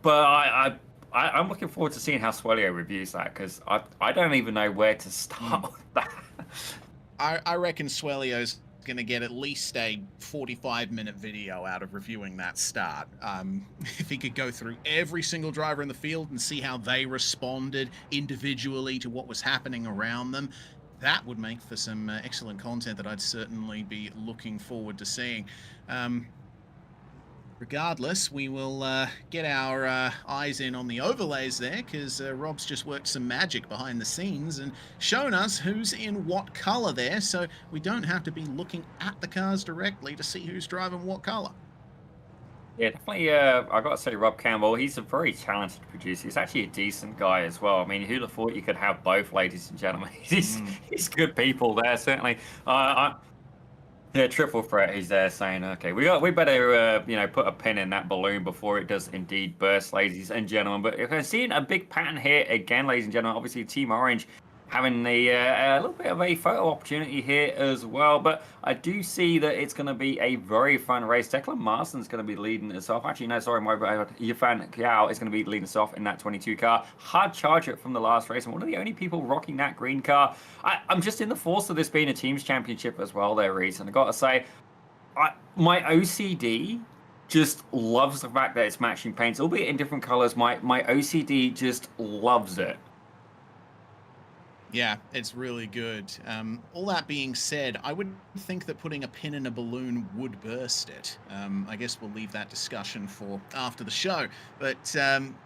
But I'm looking forward to seeing how Swelio reviews that, because I don't even know where to start with that. I reckon Swelio's going to get at least a 45-minute video out of reviewing that start. If he could go through every single driver in the field and see how they responded individually to what was happening around them, that would make for some excellent content that I'd certainly be looking forward to seeing. Regardless, we will get our eyes in on the overlays there, because Rob's just worked some magic behind the scenes and shown us who's in what color there, so we don't have to be looking at the cars directly to see who's driving what color. Yeah, definitely. I got to say, Rob Campbell, he's a very talented producer. He's actually a decent guy as well. I mean, who'd have thought you could have both, ladies and gentlemen? He's good people there, certainly. Yeah, Triple Threat, he's there saying, okay, we better, put a pin in that balloon before it does indeed burst, ladies and gentlemen. But if I'm seeing a big pattern here again, ladies and gentlemen, obviously Team Orange having a little bit of a photo opportunity here as well. But I do see that it's going to be a very fun race. Declan Marsden's going to be leading us off. Actually, no, sorry, my bad. Yifan Kiao is going to be leading us off in that 22 car. Hard charger from the last race, and one of the only people rocking that green car. I'm just in the force of this being a team's championship as well there, Reese. And I got to say, my OCD just loves the fact that it's matching paints, albeit in different colors. My OCD just loves it. Yeah, it's really good. All that being said, I would think that putting a pin in a balloon would burst it. I guess we'll leave that discussion for after the show. But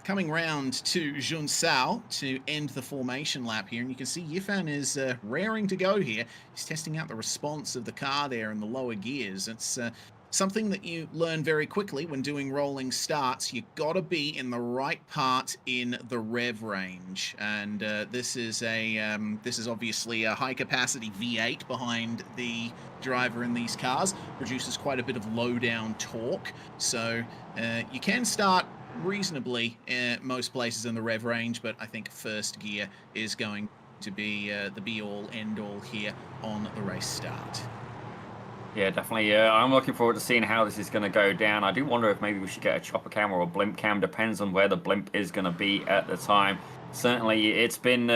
coming round to Jun Sao to end the formation lap here, and you can see Yifan is raring to go here. He's testing out the response of the car there in the lower gears. It's something that you learn very quickly when doing rolling starts. You got to be in the right part in the rev range, and this is obviously a high capacity V8 behind the driver in these cars. Produces quite a bit of low down torque, so you can start reasonably most places in the rev range, but I think first gear is going to be the be all end all here on the race start. Yeah, definitely. Yeah, I'm looking forward to seeing how this is going to go down. I do wonder if maybe we should get a chopper cam or a blimp cam. Depends on where the blimp is going to be at the time. Certainly, it's been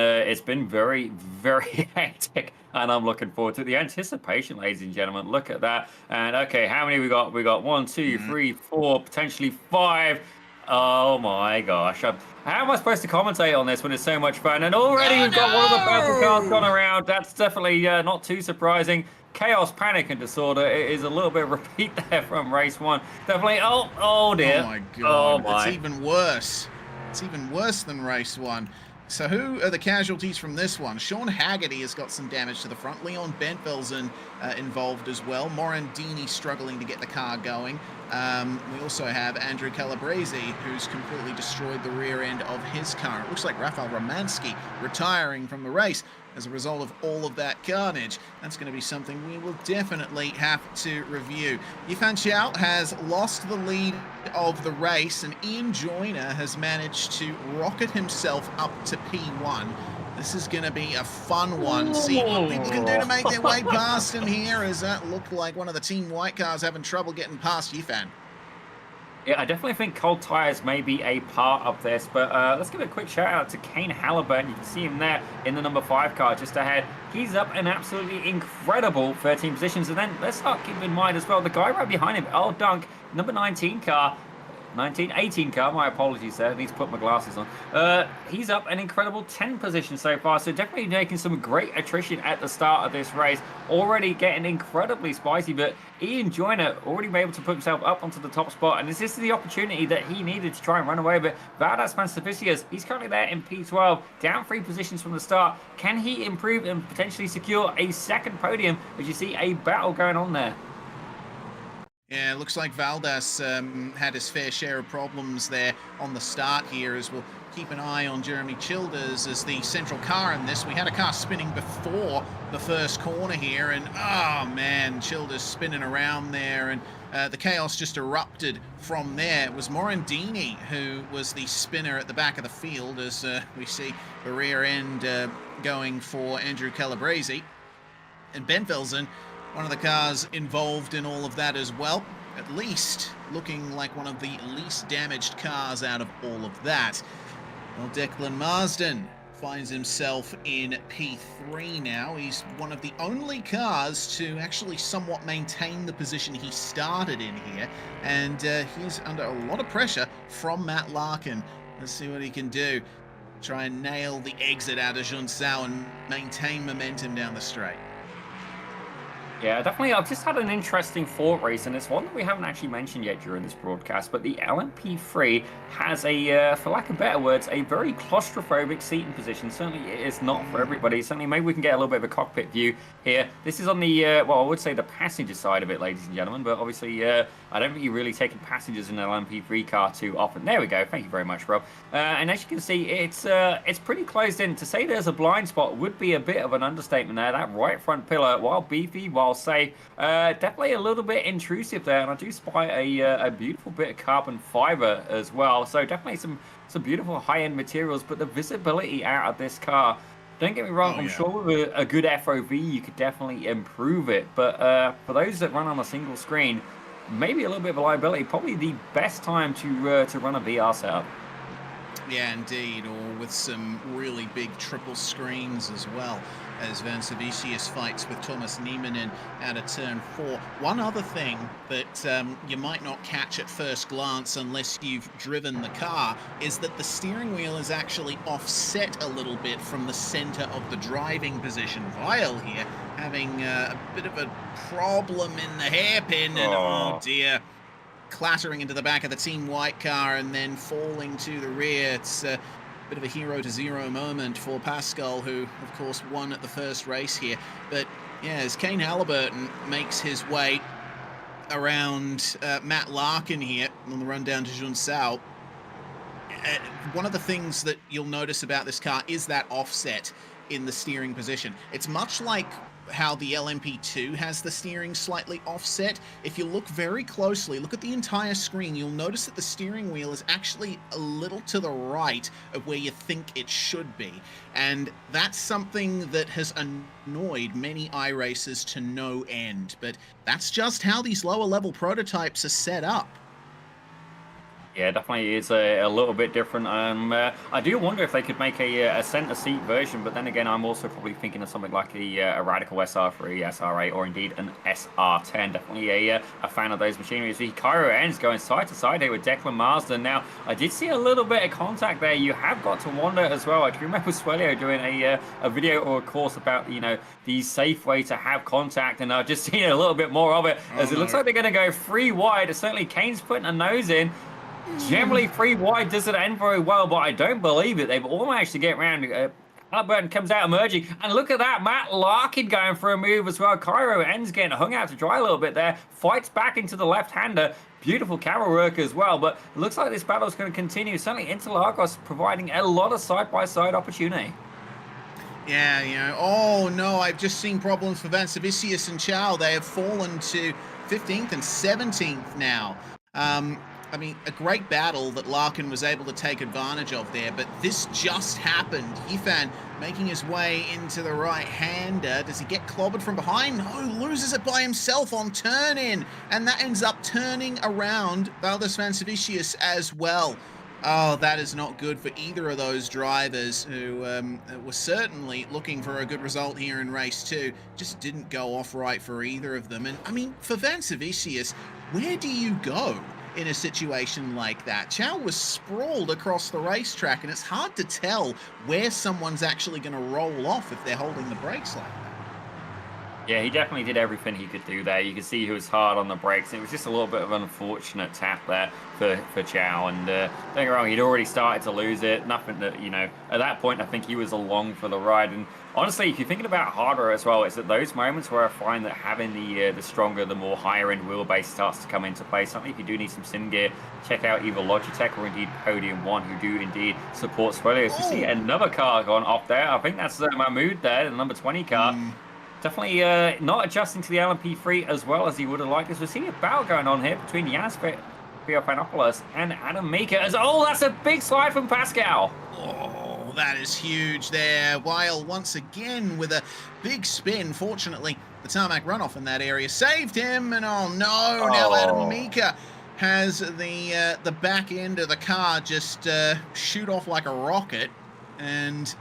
very, very hectic, and I'm looking forward to the anticipation, ladies and gentlemen. Look at that. And okay, how many we got? We got one, two, Mhm. three, four, potentially five. Oh my gosh. How am I supposed to commentate on this when it's so much fun? And already Oh we've got one of the purple cars gone no! around. That's definitely not too surprising. Chaos, panic, and disorder. It is a little bit of repeat there from race one. Definitely. Oh Oh dear. my Oh god, it's my. even worse. It's even worse than race one. So who are the casualties from this one? Sean Haggerty has got some damage to the front. Leon Bentvelsen involved as well. Morandini struggling to get the car going. We also have Andrew Calabrese, who's completely destroyed the rear end of his car. It looks like Rafael Romansky retiring from the race as a result of all of that carnage. That's going to be something we will definitely have to review. Yifan Xiao has lost the lead of the race, and Ian Joyner has managed to rocket himself up to P1. This is going to be a fun one. See what people can do to make their way past him here, as that looked like one of the Team White cars having trouble getting past Yifan. Yeah, I definitely think cold tires may be a part of this, but let's give a quick shout out to Kane Halliburton. You can see him there in the number 5 car just ahead. He's up an absolutely incredible 13 positions. And then let's start keeping in mind as well, the guy right behind him, Earl Dunk, number 19 car. 18 car, my apologies there. I need to put my glasses on. He's up an incredible 10 positions so far, so definitely making some great attrition at the start of this race. Already getting incredibly spicy, but Ian Joyner already been able to put himself up onto the top spot, and this is the opportunity that he needed to try and run away. But Valdas Pansavicius, he's currently there in P12, down 3 positions from the start. Can he improve and potentially secure a second podium, as you see a battle going on there? Yeah, it looks like Valdas had his fair share of problems there on the start here, as we'll keep an eye on Jeremy Childers as the central car in this. We had a car spinning before the first corner here, and oh man, Childers spinning around there, and the chaos just erupted from there. It was Morandini who was the spinner at the back of the field, as we see the rear end going for Andrew Calabrese. And Bentvelsen, one of the cars involved in all of that as well, at least looking like one of the least damaged cars out of all of that. Well, Declan Marsden finds himself in P3 now. He's one of the only cars to actually somewhat maintain the position he started in here, and he's under a lot of pressure from Matt Larkin. Let's see what he can do. Try and nail the exit out of Junsao and maintain momentum down the straight. Yeah, definitely. I've just had an interesting thought race, and it's one that we haven't actually mentioned yet during this broadcast, but the LMP3 has a, for lack of better words, a very claustrophobic seating position. Certainly it is not for everybody. Certainly maybe we can get a little bit of a cockpit view here. This is on the, well, I would say the passenger side of it, ladies and gentlemen, but obviously I don't think you're really taking passengers in an LMP3 car too often. There we go. Thank you very much, Rob. And as you can see, it's pretty closed in. To say there's a blind spot would be a bit of an understatement there. That right front pillar, while beefy, while safe, definitely a little bit intrusive there, and I do spy a beautiful bit of carbon fiber as well. So definitely some beautiful high-end materials, but the visibility out of this car, don't get me wrong, I'm sure with a good FOV you could definitely improve it, but for those that run on a single screen, maybe a little bit of a liability. Probably the best time to run a VR setup. Yeah, indeed, or with some really big triple screens as well, as Van Savicius fights with Thomas Niemanen out of turn 4. One other thing that you might not catch at first glance unless you've driven the car is that the steering wheel is actually offset a little bit from the center of the driving position. Weil here having a bit of a problem in the hairpin, and oh dear, clattering into the back of the Team White car and then falling to the rear. It's a bit of a 0-0 moment for Pascal, who, of course, won at the first race here. But, yeah, as Kane Halliburton makes his way around Matt Larkin here on the run down to Junsao, one of the things that you'll notice about this car is that offset in the steering position. It's much like how the LMP2 has the steering slightly offset. If you look very closely, look at the entire screen, you'll notice that the steering wheel is actually a little to the right of where you think it should be. And that's something that has annoyed many iRacers to no end. But that's just how these lower level prototypes are set up. Yeah, definitely is a little bit different. I do wonder if they could make a center seat version, but then again, I'm also probably thinking of something like a Radical SR3, SR8, or indeed an SR10. Definitely a fan of those machineries. The Cairo ends going side to side here with Declan Marsden. Now, I did see a little bit of contact there. You have got to wonder as well. I do remember Swelio doing a video or a course about, you know, the safe way to have contact, and I've just seen a little bit more of it, as it looks like they're going to go 3 wide. Certainly, Kane's putting a nose in. Generally, 3 wide doesn't end very well, but I don't believe it. They've all managed to get around. Halliburton comes out emerging, and look at that, Matt Larkin going for a move as well. Cairo ends getting hung out to dry a little bit there, fights back into the left-hander. Beautiful camera work as well, but it looks like this battle is going to continue. Certainly, Interlagos providing a lot of side-by-side opportunity. Yeah, you know, oh no, I've just seen problems for Vansavicius and Chow. They have fallen to 15th and 17th now. I mean, a great battle that Larkin was able to take advantage of there, but this just happened. Yifan making his way into the right-hander. Does he get clobbered from behind? No, loses it by himself on turn-in, and that ends up turning around Valdes Vansavicius as well. Oh, that is not good for either of those drivers who were certainly looking for a good result here in race 2. Just didn't go off right for either of them. And, I mean, for Vansavicius, where do you go in a situation like that? Chow was sprawled across the racetrack, and it's hard to tell where someone's actually going to roll off if they're holding the brakes like that. Yeah, he definitely did everything he could do there. You could see he was hard on the brakes. It was just a little bit of an unfortunate tap there for Chow. And don't get me wrong, he'd already started to lose it. Nothing that, you know, at that point, I think he was along for the ride. And honestly, if you're thinking about hardware as well, it's at those moments where I find that having the stronger, the more higher-end wheelbase starts to come into play. Something if you do need some sim gear, check out either Logitech or indeed Podium One, who do indeed support Swellios. We see another car gone off there. I think that's Mahmoud there, the number 20 car. Definitely not adjusting to the LMP3 as well as he would have liked. As we're seeing a battle going on here between Yanis Theophanopoulos and Adam Mika. As that's a big slide from Pascal. Oh, that is huge there. Weil once again with a big spin. Fortunately, the tarmac runoff in that area saved him. And oh no, now Adam Mika has the back end of the car just shoot off like a rocket, and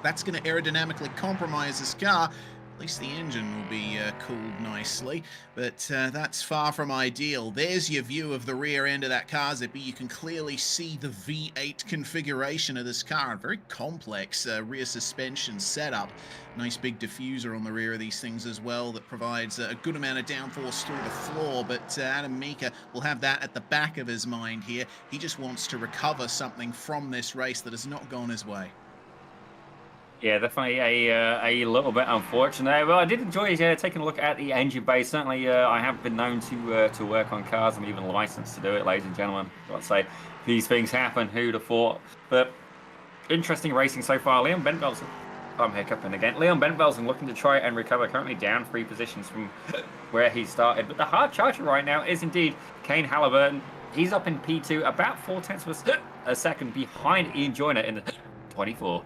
that's going to aerodynamically compromise this car. At least the engine will be cooled nicely, but that's far from ideal. There's your view of the rear end of that car, Zippy. You can clearly see the V8 configuration of this car. A very complex rear suspension setup. Nice big diffuser on the rear of these things as well that provides a good amount of downforce through the floor, but Adam Mika will have that at the back of his mind here. He just wants to recover something from this race that has not gone his way. Yeah, definitely a little bit unfortunate. Well, I did enjoy taking a look at the engine bay. Certainly, I have been known to work on cars. I'm even licensed to do it, ladies and gentlemen. I'd say these things happen. Who'd have thought? But interesting racing so far. Leon Bentvels, I'm hiccuping again. Leon Bentvels looking to try and recover. Currently down 3 positions from where he started. But the hard charger right now is indeed Kane Halliburton. He's up in P2, about 0.4 of a second behind Ian Joyner in the 24.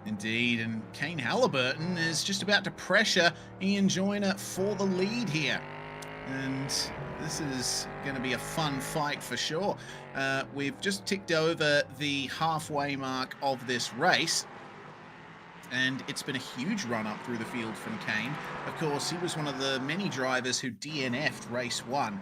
Indeed, and Kane Halliburton is just about to pressure Ian Joyner for the lead here. And this is going to be a fun fight for sure. We've just ticked over the halfway mark of this race, and it's been a huge run up through the field from Kane. Of course, he was one of the many drivers who DNF'd race 1.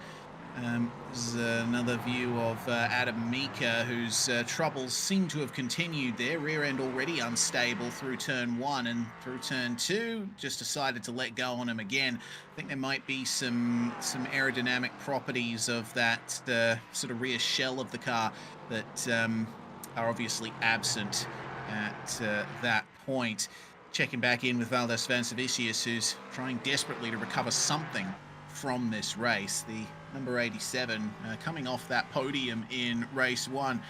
This is another view of Adam Mika, whose troubles seem to have continued there. Rear end already unstable through turn 1, and through turn 2 just decided to let go on him again. I think there might be some aerodynamic properties of that sort of rear shell of the car that are obviously absent at that point. Checking back in with Valdes Vansavicius, who's trying desperately to recover something from this race. The number 87 coming off that podium in race 1.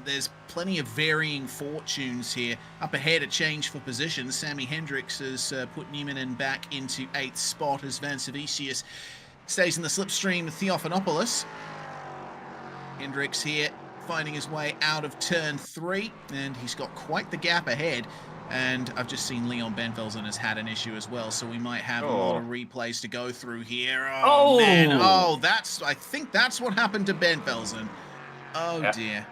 There's plenty of varying fortunes here. Up ahead, a change for positions. Sammy Hendricks has put Newman back into 8th spot as Van Savicius stays in the slipstream with Theophanopoulos. Hendricks here finding his way out of turn 3, and he's got quite the gap ahead. And I've just seen Leon Benvelsen has had an issue as well, so we might have a lot of replays to go through here. Oh, man. Oh, I think that's what happened to Benvelsen. Oh, yeah. Dear.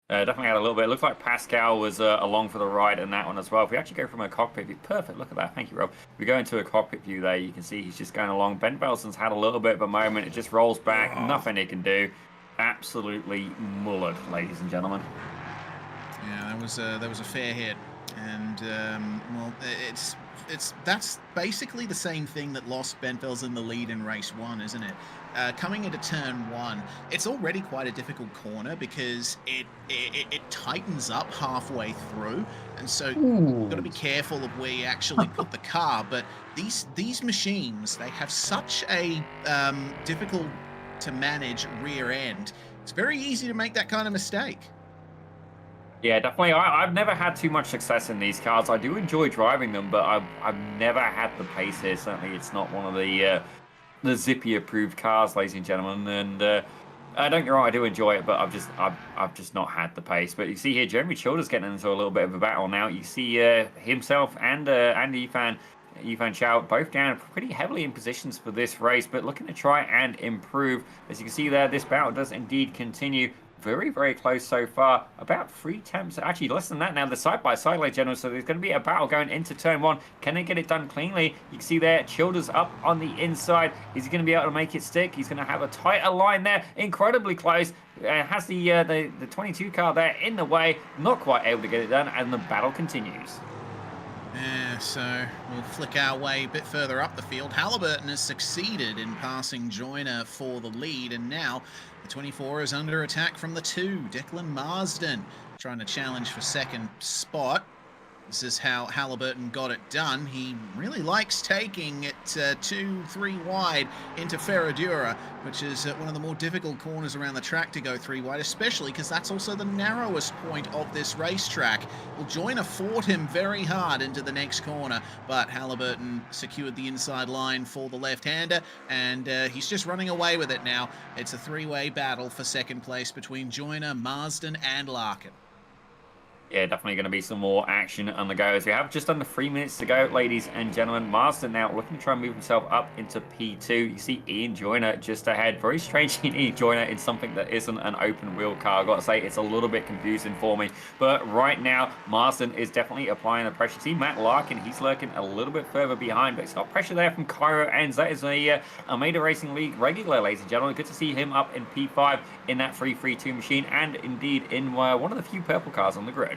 Definitely had a little bit. It looks like Pascal was along for the ride in that one as well. If we actually go from a cockpit view, perfect. Look at that. Thank you, Rob. If we go into a cockpit view there, you can see he's just going along. Benvelsen's had a little bit of a moment. It just rolls back. Nothing he can do. Absolutely mullered, ladies and gentlemen. Yeah, that was a fair hit. And well, that's basically the same thing that lost Benvelsen the lead in race 1, isn't it? Coming into turn 1, it's already quite a difficult corner because it tightens up halfway through, and so you've got to be careful of where you actually put the car. But these machines, they have such a difficult to manage rear end. It's very easy to make that kind of mistake. Yeah, definitely. I've never had too much success in these cars. I do enjoy driving them, but I've never had the pace here. Certainly, it's not one of the Zippy-approved cars, ladies and gentlemen. And don't get me wrong, I do enjoy it, but I've just not had the pace. But you see here, Jeremy Childers getting into a little bit of a battle now. You see himself and Yifan Chow both down pretty heavily in positions for this race, but looking to try and improve. As you can see there, this battle does indeed continue. Very, very close so far. About 3 attempts, actually less than that now. The side-by-side, ladies and gentlemen, so there's going to be a battle going into turn 1. Can they get it done cleanly? You can see there, Childers up on the inside. Is he going to be able to make it stick? He's going to have a tighter line there. Incredibly close. Has the 22 car there in the way. Not quite able to get it done, and the battle continues. Yeah, so we'll flick our way a bit further up the field. Halliburton has succeeded in passing Joyner for the lead, and now the 24 is under attack from the 2. Declan Marsden trying to challenge for 2nd spot. This is how Halliburton got it done. He really likes taking it 2-3 wide into Ferradura, which is one of the more difficult corners around the track to go 3 wide, especially because that's also the narrowest point of this racetrack. Well, Joyner fought him very hard into the next corner, but Halliburton secured the inside line for the left-hander, and he's just running away with it now. It's a 3-way battle for 2nd place between Joyner, Marsden, and Larkin. Yeah, definitely going to be some more action on the go as we have just under 3 minutes to go, ladies and gentlemen. Marsden now looking to try and move himself up into P2. You see Ian Joyner just ahead. Very strange in Ian Joyner in something that isn't an open wheel car. I've got to say, it's a little bit confusing for me. But right now, Marsden is definitely applying the pressure. See Matt Larkin, he's lurking a little bit further behind, but it's got pressure there from Cairo Enns. That is a Almeida Racing League regular, ladies and gentlemen. Good to see him up in P5 in that 332 machine, and indeed in one of the few purple cars on the grid.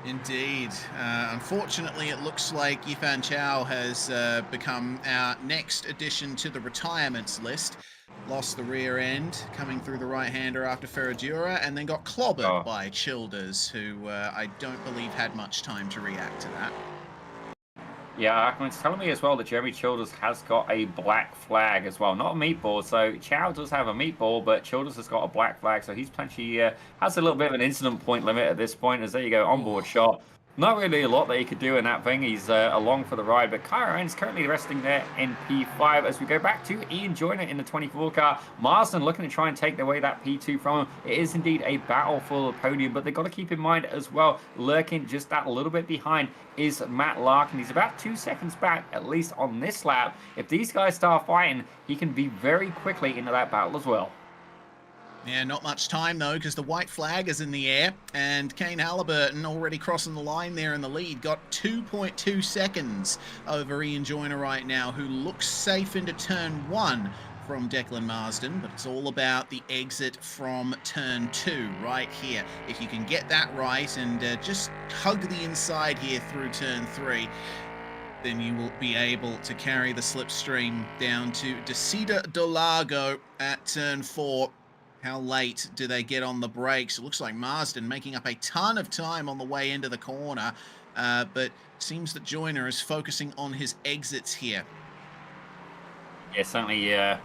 Indeed. Unfortunately, it looks like Yifan Chow has become our next addition to the retirements list. Lost the rear end coming through the right-hander after Ferradura, and then got clobbered by Childers, who I don't believe had much time to react to that. Yeah, it's telling me as well that Jeremy Childers has got a black flag as well. Not a meatball, so Chow does have a meatball, but Childers has got a black flag, so he's potentially has a little bit of an incident point limit at this point, as there you go, onboard shot. Not really a lot that he could do in that thing. He's along for the ride, but Cairo Enns currently resting there in P5 as we go back to Ian Joyner in the 24 car. Marsden looking to try and take away that P2 from him. It is indeed a battle for the podium, but they've got to keep in mind as well, lurking just that little bit behind is Matt Larkin. He's about 2 seconds back, at least on this lap. If these guys start fighting, he can be very quickly into that battle as well. Yeah, not much time, though, because the white flag is in the air, and Kane Halliburton, already crossing the line there in the lead, got 2.2 seconds over Ian Joyner right now, who looks safe into turn 1 from Declan Marsden, but it's all about the exit from turn 2 right here. If you can get that right and just hug the inside here through turn 3, then you will be able to carry the slipstream down to Desida do Lago at turn 4. How late do they get on the brakes? It looks like Marsden making up a ton of time on the way into the corner, but seems that Joyner is focusing on his exits here. Yeah, certainly.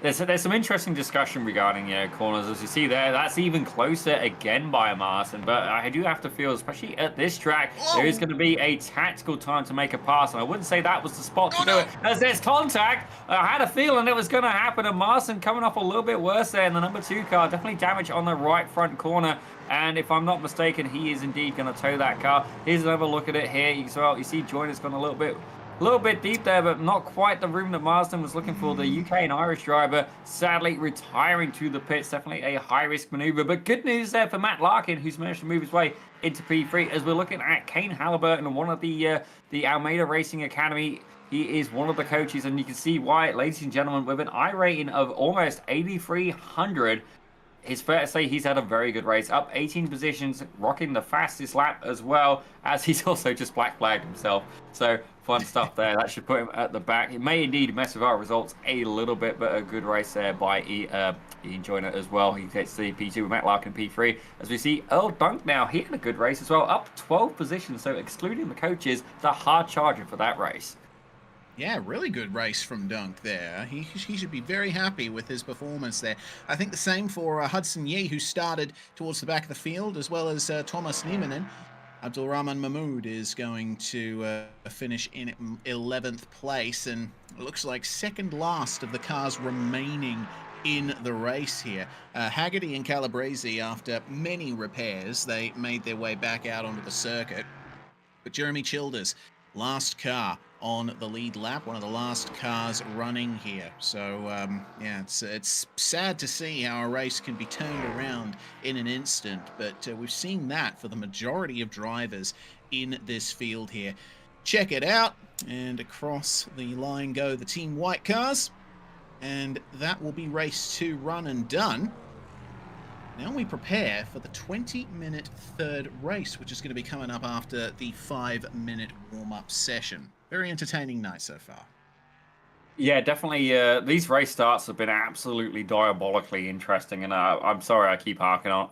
There's some interesting discussion regarding corners as you see there. That's even closer again by Martin, but I do have to feel, especially at this track, there is Whoa! going to be a tactical time to make a pass, and I wouldn't say that was the spot to Oh do it. no! As there's contact, I had a feeling it was going to happen, and Martin coming off a little bit worse there in the number 2 car, definitely damage on the right front corner. And if I'm not mistaken, he is indeed going to tow that car. Here's another look at it here. You see Joyner's gone a little bit deep there, but not quite the room that Marsden was looking for. The UK and Irish driver sadly retiring to the pits. Definitely a high-risk maneuver, but good news there for Matt Larkin, who's managed to move his way into P3 as we're looking at Kane Halliburton, one of the Almeida Racing Academy. He is one of the coaches, and you can see why, ladies and gentlemen, with an I rating of almost 8,300, it's fair to say he's had a very good race, up 18 positions, rocking the fastest lap as well, as he's also just black flagged himself. So fun stuff there. That should put him at the back. It may indeed mess with our results a little bit, but a good race there by Ian Joyner as well. He gets the P2 with Matt Larkin P3. As we see Earl Dunk now, he had a good race as well, up 12 positions. So excluding the coaches, the hard charger for that race. Yeah, really good race from Dunk there. He should be very happy with his performance there. I think the same for Hudson Yee, who started towards the back of the field, as well as Thomas Nieminen. Abdulrahman Mahmoud is going to finish in 11th place, and it looks like second last of the cars remaining in the race here. Haggerty and Calabrese, after many repairs, they made their way back out onto the circuit. But Jeremy Childers, last car on the lead lap, one of the last cars running here. So yeah, it's sad to see how a race can be turned around in an instant, but we've seen that for the majority of drivers in this field here. Check it out, and across the line go the Team White cars, and that will be race 2 run and done. Now we prepare for the 20-minute third race, which is going to be coming up after the 5-minute warm-up session. Very entertaining night so far. Yeah, definitely. These race starts have been absolutely diabolically interesting, and I'm sorry I keep harping on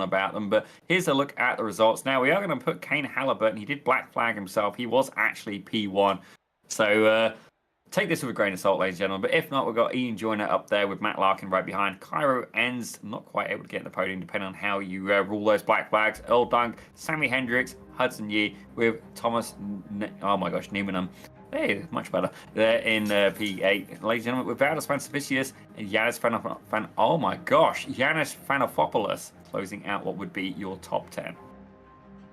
about them. But here's a look at the results. Now we are going to put Kane Halliburton. He did black flag himself. He was actually P1, so take this with a grain of salt, ladies and gentlemen. But if not, we've got Ian Joyner up there with Matt Larkin right behind. Cairo ends not quite able to get in the podium, depending on how you rule those black flags. Earl Dunk, Sammy Hendricks, Hudson Yee with Thomas. Oh my gosh, Niemann. Hey, much better. They're in P8. Ladies and gentlemen, with Valdis Pansavicius and Yanis Yanis Fanopoulos closing out what would be your top 10.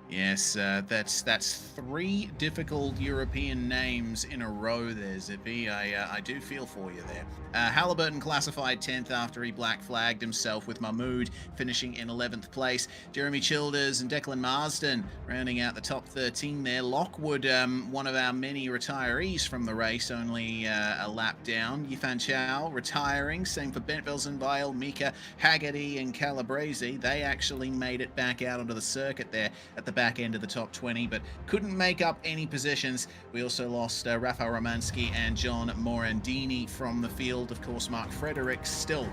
Yes, that's 3 difficult European names in a row there, Zippy. I do feel for you there. Halliburton classified 10th after he black flagged himself, with Mahmoud finishing in 11th place. Jeremy Childers and Declan Marsden rounding out the top 13 there. Lockwood, one of our many retirees from the race, only a lap down. Yifan Chow retiring. Same for Bent Velzenbeil, Mika, Haggerty and Calabrese. They actually made it back out onto the circuit there at the back end of the top 20, but couldn't make up any positions. We also lost Rafael Romansky and John Morandini from the field. Of course, Mark Frederick still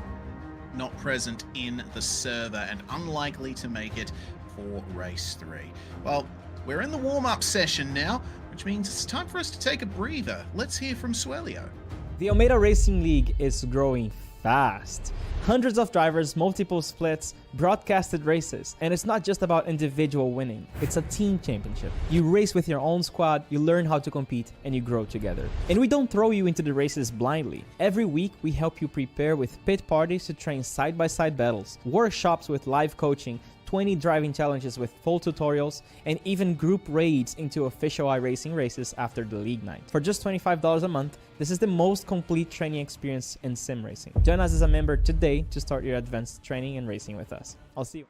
not present in the server and unlikely to make it for race 3. Well, we're in the warm-up session now, which means it's time for us to take a breather. Let's hear from Swelio. The Almeida Racing League is growing fast. Hundreds of drivers, multiple splits, broadcasted races, and it's not just about individual winning, it's a team championship. You race with your own squad, you learn how to compete, and you grow together. And we don't throw you into the races blindly. Every week, we help you prepare with pit parties to train side-by-side battles, workshops with live coaching, 20 driving challenges with full tutorials, and even group raids into official iRacing races after the league night. For just $25 a month, this is the most complete training experience in sim racing. Join us as a member today to start your advanced training and racing with us. I'll see you.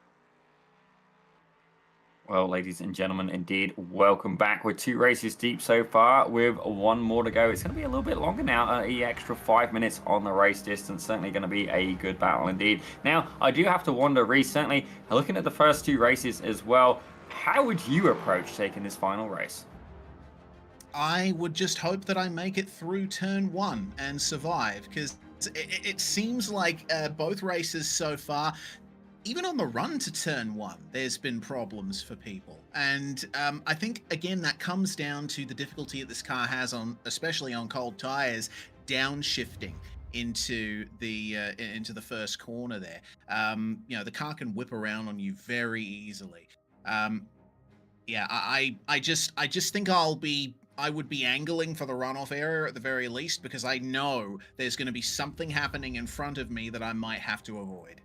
Well, ladies and gentlemen, indeed, welcome back. We're 2 races deep so far with 1 more to go. It's going to be a little bit longer now, the extra 5 minutes on the race distance. Certainly going to be a good battle indeed. Now, I do have to wonder, Reece, certainly looking at the first 2 races as well, how would you approach taking this final race? I would just hope that I make it through turn 1 and survive, because it seems like both races so far, even on the run to turn one, there's been problems for people. And I think, again, that comes down to the difficulty that this car has on, especially on cold tires, downshifting into the first corner there. You know, the car can whip around on you very easily. Yeah, I just think I would be angling for the runoff area at the very least, because I know there's going to be something happening in front of me that I might have to avoid.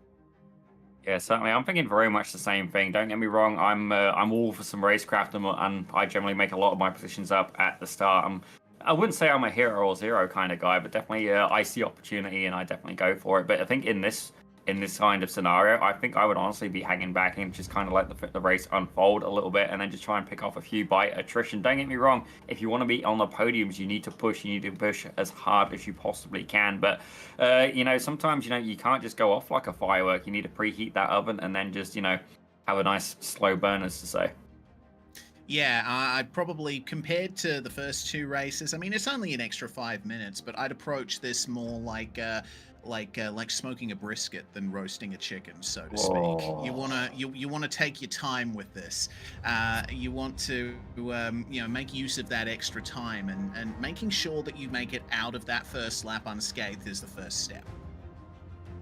Yeah, certainly. I'm thinking very much the same thing. Don't get me wrong. I'm all for some racecraft, and I generally make a lot of my positions up at the start. I wouldn't say I'm a hero or zero kind of guy, but definitely I see opportunity and I definitely go for it. But I think in this kind of scenario, I think I would honestly be hanging back and just kind of let the race unfold a little bit, and then just try and pick off a few by attrition. Don't get me wrong, if you want to be on the podiums, you need to push as hard as you possibly can. But you know, sometimes, you know, you can't just go off like a firework. You need to preheat that oven and then just, you know, have a nice slow burn, as to say. Yeah, I'd probably, compared to the first two races, I mean, it's only an extra 5 minutes, but I'd approach this more like smoking a brisket than roasting a chicken, so to speak. Whoa. You wanna take your time with this. You want to you know, make use of that extra time, and making sure that you make it out of that first lap unscathed is the first step.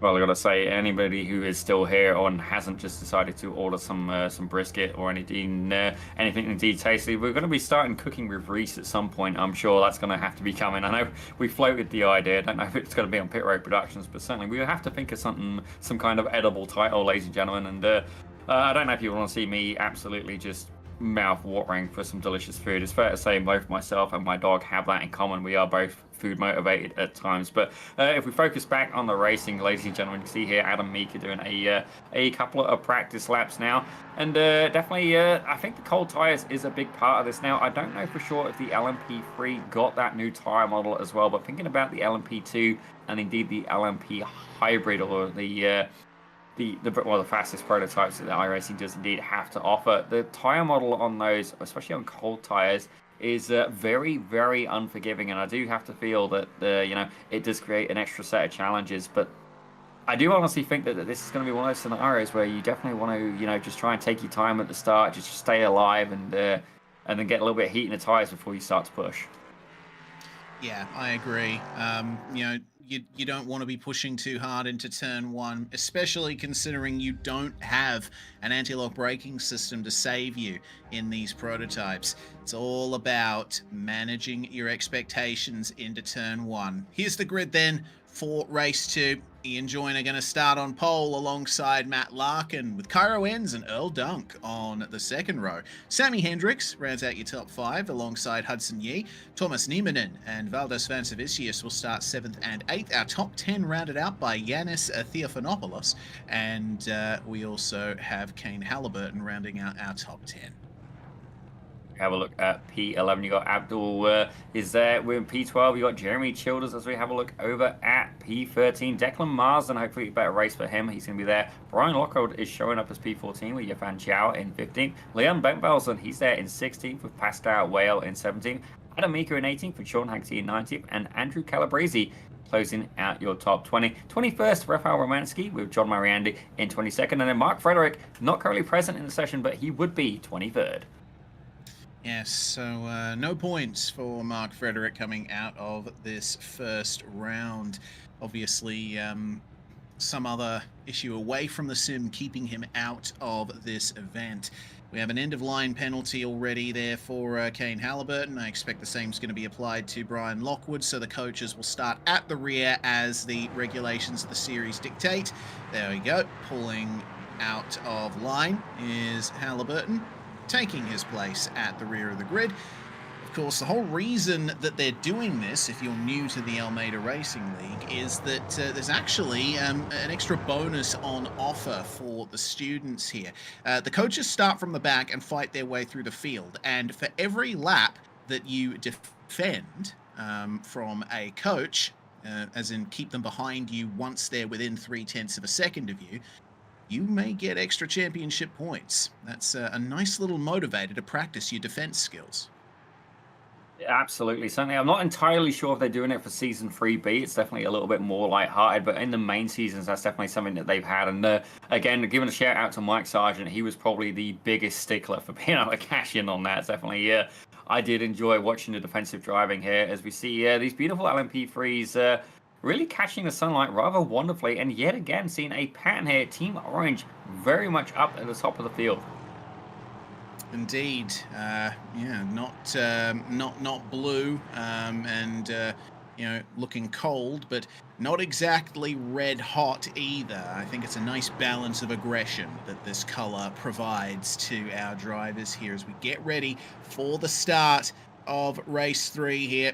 Well, I gotta say, anybody who is still here and hasn't just decided to order some brisket or anything indeed tasty, we're going to be starting cooking with Reese at some point. I'm sure that's going to have to be coming. I know we floated the idea. I don't know if it's going to be on Pit Road Productions, but certainly we have to think of some kind of edible title, ladies and gentlemen. And I don't know if you want to see me absolutely just mouth watering for some delicious food. It's fair to say both myself and my dog have that in common. We are both food motivated at times. But if we focus back on the racing, ladies and gentlemen, you can see here Adam Meeker doing a couple of practice laps now, and definitely I think the cold tires is a big part of this now. I don't know for sure if the LMP3 got that new tire model as well, but thinking about the LMP2 and indeed the LMP hybrid, or the fastest prototypes that the iRacing does indeed have to offer, the tire model on those, especially on cold tires, is very, very unforgiving, and I do have to feel that you know, it does create an extra set of challenges. But I do honestly think that this is going to be one of those scenarios where you definitely want to, you know, just try and take your time at the start, just stay alive, and then get a little bit of heat in the tires before you start to push. Yeah, I agree. You know, you don't want to be pushing too hard into turn one, especially considering you don't have an anti-lock braking system to save you in these prototypes. It's all about managing your expectations into turn one. Here's the grid then for race two. Ian Joyner going to start on pole alongside Matt Larkin, with Cairo Enns and Earl Dunk on the second row. Sammy Hendricks rounds out your top five alongside Hudson Yee. Thomas Niemanen and Valdes Vansavicius will start 7th and 8th. Our top 10 rounded out by Yanis Theophanopoulos, and we also have Kane Halliburton rounding out our top 10. Have a look at P11. You got Abdul is there with P12. You got Jeremy Childers as we have a look over at P13. Declan Marsden, hopefully a better race for him. He's going to be there. Brian Lockwood is showing up as P14 with Yafan Chow in 15th. Leon Bentvelsen, he's there in 16th with Pascal Whale in 17th. Adam Meeker in 18th with Sean Hagsty in 19th. And Andrew Calabrese closing out your top 20. 21st, Rafael Romansky with John Mariandy in 22nd. And then Mark Frederick, not currently present in the session, but he would be 23rd. Yes, so no points for Mark Frederick coming out of this first round. Obviously, some other issue away from the sim keeping him out of this event. We have an end-of-line penalty already there for Kane Halliburton. I expect the same is going to be applied to Brian Lockwood, so the coaches will start at the rear as the regulations of the series dictate. There we go. Pulling out of line is Halliburton, taking his place at the rear of the grid. Of course, the whole reason that they're doing this, if you're new to the Almeida Racing League, is that there's actually an extra bonus on offer for the students here. The coaches start from the back and fight their way through the field, and for every lap that you defend from a coach, as in keep them behind you once they're within 0.3 of a second of you, you may get extra championship points. That's a nice little motivator to practice your defense skills. Absolutely, certainly. I'm not entirely sure if they're doing it for season 3B. It's definitely a little bit more lighthearted, but in the main seasons, that's definitely something that they've had. And again, giving a shout out to Mike Sargent, he was probably the biggest stickler for being able to cash in on that. It's definitely, yeah. I did enjoy watching the defensive driving here as we see these beautiful LMP3s really catching the sunlight rather wonderfully. And yet again, seeing a pattern here. Team Orange very much up at the top of the field. Indeed, yeah, not blue, and you know, looking cold, but not exactly red hot either. I think it's a nice balance of aggression that this color provides to our drivers here as we get ready for the start of race 3 here.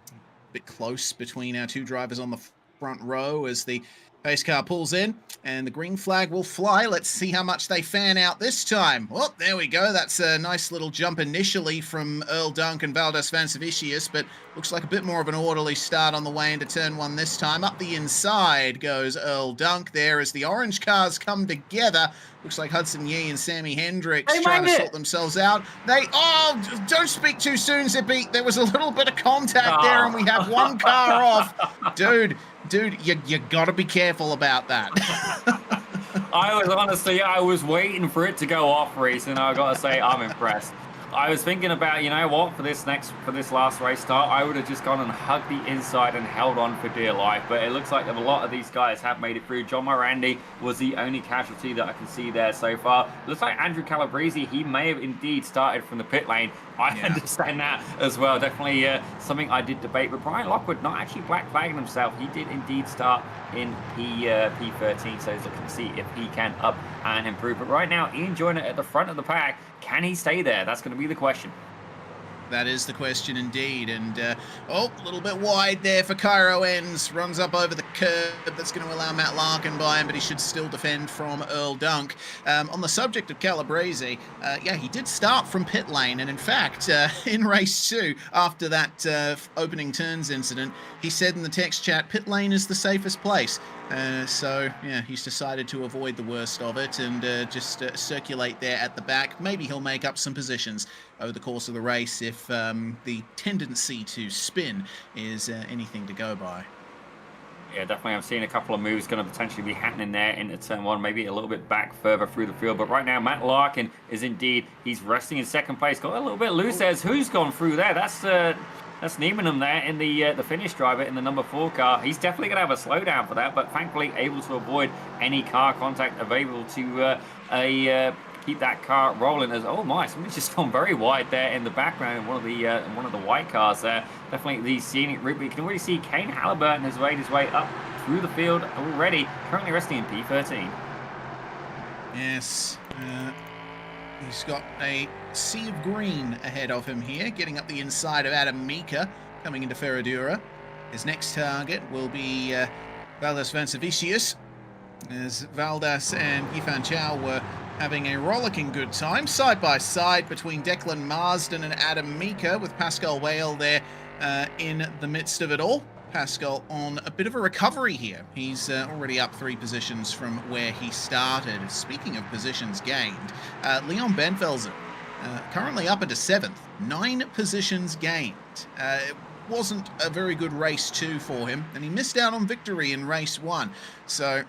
A bit close between our two drivers on the front row as the pace car pulls in, and the green flag will fly. Let's see how much they fan out this time. Well, there we go. That's a nice little jump initially from Earl Dunk and Valdes Vancevicius, but looks like a bit more of an orderly start on the way into turn 1 this time. Up the inside goes Earl Dunk there as the orange cars come together. Looks like Hudson Yee and Sammy Hendricks trying to sort themselves out. Oh, don't speak too soon, Zippy. There was a little bit of contact there, and we have one car off. Dude, you gotta be careful about that. I was waiting for it to go off, Reese, and I gotta say, I'm impressed. I was thinking about, you know what, for this last race start, I would have just gone and hugged the inside and held on for dear life. But it looks like a lot of these guys have made it through. John Morandi was the only casualty that I can see there so far. Looks like Andrew Calabrese, he may have indeed started from the pit lane. I understand that as well. Definitely something I did debate. But Brian Lockwood not actually black flagging himself. He did indeed start in P13, so he's looking to see if he can up and improve. But right now, Ian Joyner at the front of the pack. Can he stay there? That's going to be the question. That is the question indeed. And, oh, a little bit wide there for Cairo Ends. Runs up over the curb. That's going to allow Matt Larkin by him, but he should still defend from Earl Dunk. On the subject of Calabrese, yeah, he did start from pit lane. And in fact, in race 2, after that opening turns incident, he said in the text chat, pit lane is the safest place. So, yeah, he's decided to avoid the worst of it and just circulate there at the back. Maybe he'll make up some positions over the course of the race if the tendency to spin is anything to go by. Yeah, definitely. I'm seeing a couple of moves going to potentially be happening there into turn 1, maybe a little bit back further through the field. But right now, Matt Larkin is indeed, he's resting in second place. Got a little bit loose there. Who's gone through there? That's Niemann there in the finish driver in the number 4 car. He's definitely going to have a slowdown for that, but thankfully able to avoid any car contact, available to keep that car rolling. As oh my, somebody's just gone very wide there in the background in one of the white cars there. Definitely the scenic route. But you can already see Kane Halliburton has made his way up through the field already. Currently resting in P13. Yes. He's got a sea of green ahead of him here, getting up the inside of Adam Mika, coming into Ferradura. His next target will be Valdes Vancevicius, as Valdes and Yifan Chow were having a rollicking good time, side by side between Declan Marsden and Adam Mika, with Pascal Whale there in the midst of it all. Pascal on a bit of a recovery here. He's already up 3 positions from where he started. Speaking of positions gained, Leon Benfelsen currently up into 7th, 9 positions gained. It wasn't a very good race 2 for him, and he missed out on victory in race 1. So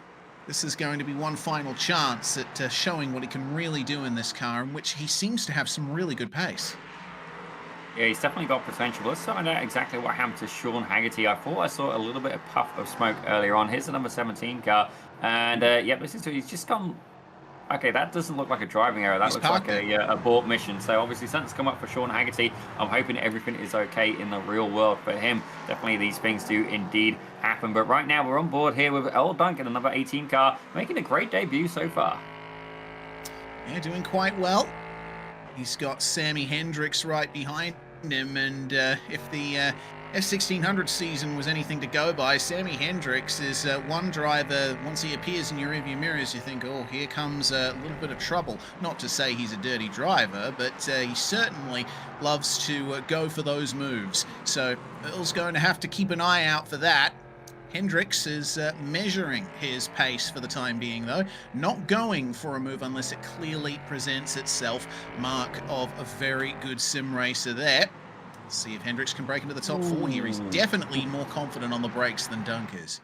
this is going to be one final chance at showing what he can really do in this car, in which he seems to have some really good pace. Yeah, he's definitely got potential. Let's find out exactly what happened to Sean Haggerty. I thought I saw a little bit of puff of smoke earlier on. Here's the number 17 car. And, yep, listen to it. He's just gone... Okay, that doesn't look like a driving error. That looks like a abort mission. So, obviously, something's come up for Sean Haggerty. I'm hoping everything is okay in the real world for him. Definitely these things do indeed happen. But right now, we're on board here with Earl Dunk in the number 18 car, making a great debut so far. Yeah, doing quite well. He's got Sammy Hendricks right behind him, and if the F1600 season was anything to go by, Sammy Hendricks is one driver, once he appears in your rearview mirrors, you think, oh, here comes a little bit of trouble. Not to say he's a dirty driver, but he certainly loves to go for those moves. So Earl's going to have to keep an eye out for that. Hendricks is measuring his pace for the time being, though. Not going for a move unless it clearly presents itself. Mark of a very good sim racer there. Let's see if Hendricks can break into the top 4 here. He's definitely more confident on the brakes than Dunk is.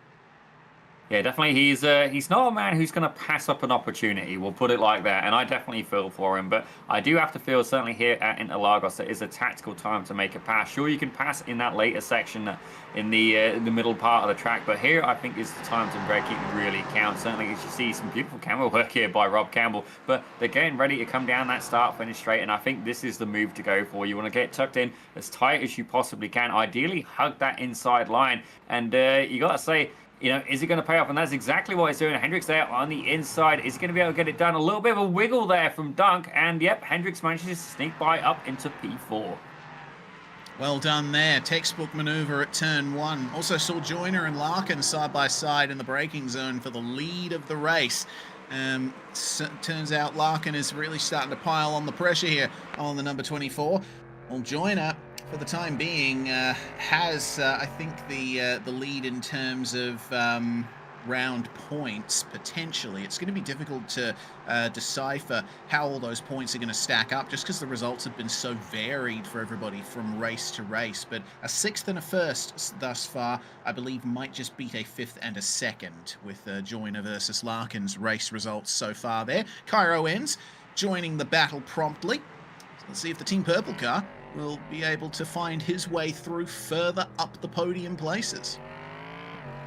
Yeah, definitely. He's not a man who's going to pass up an opportunity. We'll put it like that. And I definitely feel for him. But I do have to feel, certainly here at Interlagos, it is a tactical time to make a pass. Sure, you can pass in that later section in the middle part of the track. But here, I think, is the time to break it really count. Certainly, you see some beautiful camera work here by Rob Campbell. But they're getting ready to come down that start-finish straight. And I think this is the move to go for. You want to get tucked in as tight as you possibly can. Ideally, hug that inside line. And you got to say, you know, is he going to pay off? And that's exactly what he's doing. Hendricks there on the inside. Is he going to be able to get it done? A little bit of a wiggle there from Dunk. And, yep, Hendricks manages to sneak by up into P4. Well done there. Textbook maneuver at turn 1. Also saw Joyner and Larkin side by side in the braking zone for the lead of the race. Turns out Larkin is really starting to pile on the pressure here on the number 24. Well, Joyner, for the time being, has, I think, the lead in terms of round points, potentially. It's going to be difficult to decipher how all those points are going to stack up, just because the results have been so varied for everybody from race to race. But a 6th and a 1st thus far, I believe, might just beat a 5th and a 2nd with Joyner versus Larkin's race results so far there. Cairo ends, joining the battle promptly. So let's see if the Team Purple car will be able to find his way through further up the podium places.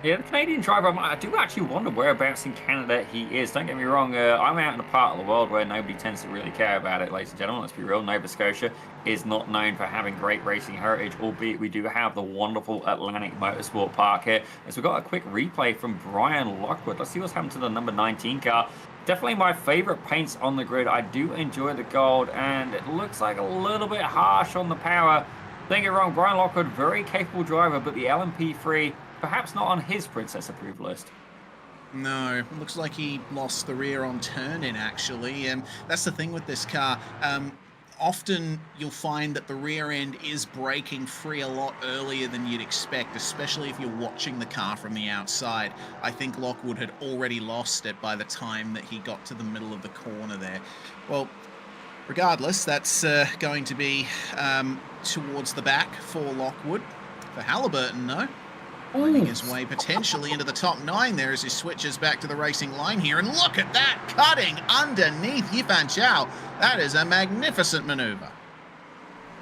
Yeah, the Canadian driver, I do actually wonder whereabouts in Canada he is. Don't get me wrong, I'm out in a part of the world where nobody tends to really care about it, ladies and gentlemen. Let's be real, Nova Scotia is not known for having great racing heritage, albeit we do have the wonderful Atlantic Motorsport Park here. As we've got a quick replay from Brian Lockwood. Let's see what's happened to the number 19 car. Definitely my favorite paints on the grid. I do enjoy the gold, and it looks like a little bit harsh on the power. Don't get me wrong, Brian Lockwood, very capable driver, but the LMP3, perhaps not on his Princess approved list. No, it looks like he lost the rear on turn-in, actually. That's the thing with this car. Often you'll find that the rear end is breaking free a lot earlier than you'd expect, especially if you're watching the car from the outside. I think Lockwood had already lost it by the time that he got to the middle of the corner there. Well, regardless, that's going to be towards the back for Lockwood. For Halliburton, though, finding his way potentially into the top 9 there as he switches back to the racing line here. And look at that, cutting underneath Yifan Chow. That is a magnificent maneuver.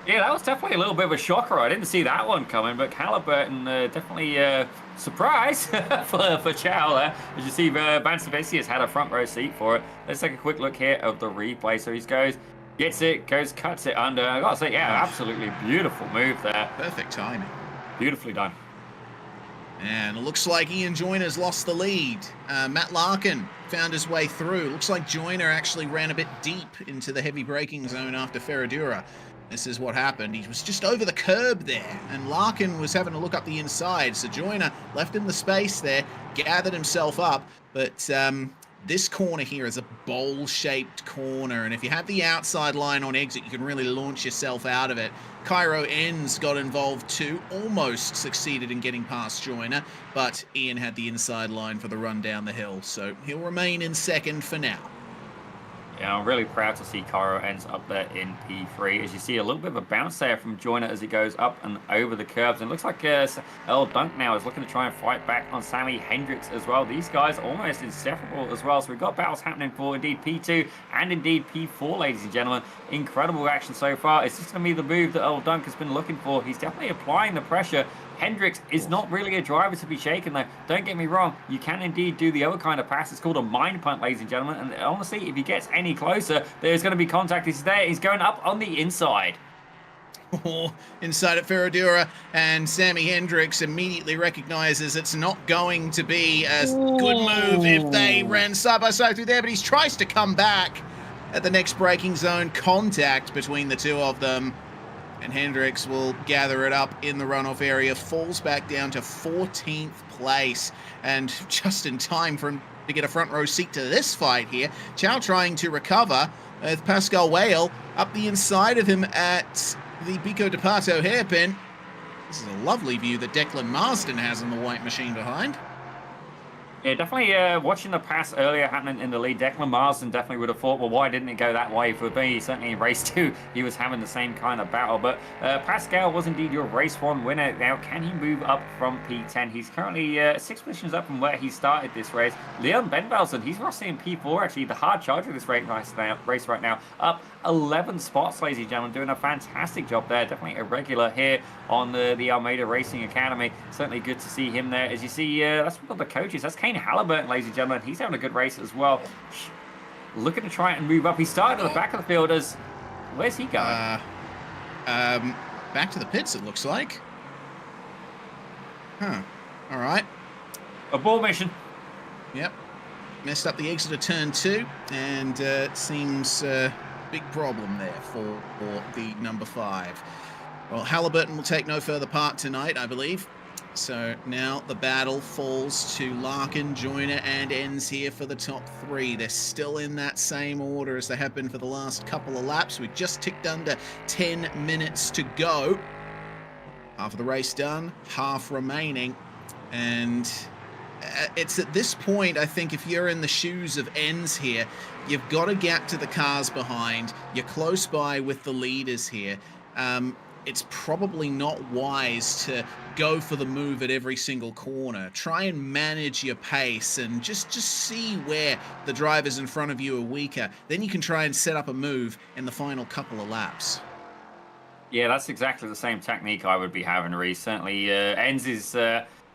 Yeah, that was definitely a little bit of a shocker. I didn't see that one coming, but Halliburton definitely surprise for Chow there. As you see, Vance has had a front row seat for it. Let's take a quick look here of the replay. So he goes, gets it, cuts it under. I gotta say, yeah, absolutely beautiful move there. Perfect timing. Beautifully done. And it looks like Ian Joyner's lost the lead. Matt Larkin found his way through. Looks like Joyner actually ran a bit deep into the heavy braking zone after Ferradura. This is what happened. He was just over the curb there, and Larkin was having to look up the inside. So Joyner left in the space there, gathered himself up, but this corner here is a bowl-shaped corner, and if you have the outside line on exit, you can really launch yourself out of it. Cairo Ends got involved too, almost succeeded in getting past Joyner, but Ian had the inside line for the run down the hill, so he'll remain in 2nd for now. Yeah, I'm really proud to see Cairo Ends up there in P3. As you see, a little bit of a bounce there from Joyner as he goes up and over the curbs. And it looks like Earl Dunk now is looking to try and fight back on Sammy Hendricks as well. These guys are almost inseparable as well. So we've got battles happening for indeed P2 and indeed P4, ladies and gentlemen. Incredible action so far. It's just going to be the move that Earl Dunk has been looking for. He's definitely applying the pressure. Hendricks is not really a driver to be shaken, though. Don't get me wrong. You can indeed do the other kind of pass. It's called a mind punt, ladies and gentlemen. And honestly, if he gets any closer, there's going to be contact. He's there. He's going up on the inside. Inside at Ferradura, and Sammy Hendricks immediately recognizes it's not going to be a good move if they ran side by side through there, but he tries to come back at the next braking zone. Contact between the two of them. And Hendricks will gather it up in the runoff area, falls back down to 14th place, and just in time for him to get a front row seat to this fight here. Chow trying to recover with Pascal Whale up the inside of him at the Pico de Pato hairpin. This is a lovely view that Declan Marsden has on the white machine behind. Yeah, definitely watching the pass earlier happening in the lead, Declan Marsden definitely would have thought, well, why didn't it go that way? For me, certainly in race 2, he was having the same kind of battle. But Pascal was indeed your race 1 winner. Now, can he move up from P10? He's currently 6 positions up from where he started this race. Leon Benvelsen, he's rusty in P4, actually, the hard charger of this race right now, up 11 spots, ladies and gentlemen, doing a fantastic job there. Definitely a regular here on the Almeida Racing Academy. Certainly good to see him there. As you see, that's one of the coaches. That's Kane Halliburton, ladies and gentlemen. He's having a good race as well. Looking to try and move up. He started at the back of the field. Where's he going? Back to the pits, it looks like. Huh. All right. A ball mission. Yep. Messed up the exit of turn 2, and it seems big problem there for the number 5. Well, Halliburton will take no further part tonight, I believe. So now the battle falls to Larkin, Joyner, and Ends here for the top 3. They're still in that same order as they have been for the last couple of laps. We've just ticked under 10 minutes to go. Half of the race done, half remaining. And it's at this point, I think, if you're in the shoes of Ends here, you've got to gap to the cars behind. You're close by with the leaders here. It's probably not wise to go for the move at every single corner. Try and manage your pace and just see where the drivers in front of you are weaker. Then you can try and set up a move in the final couple of laps. Yeah, that's exactly the same technique I would be having, Reece. Certainly, Ends is...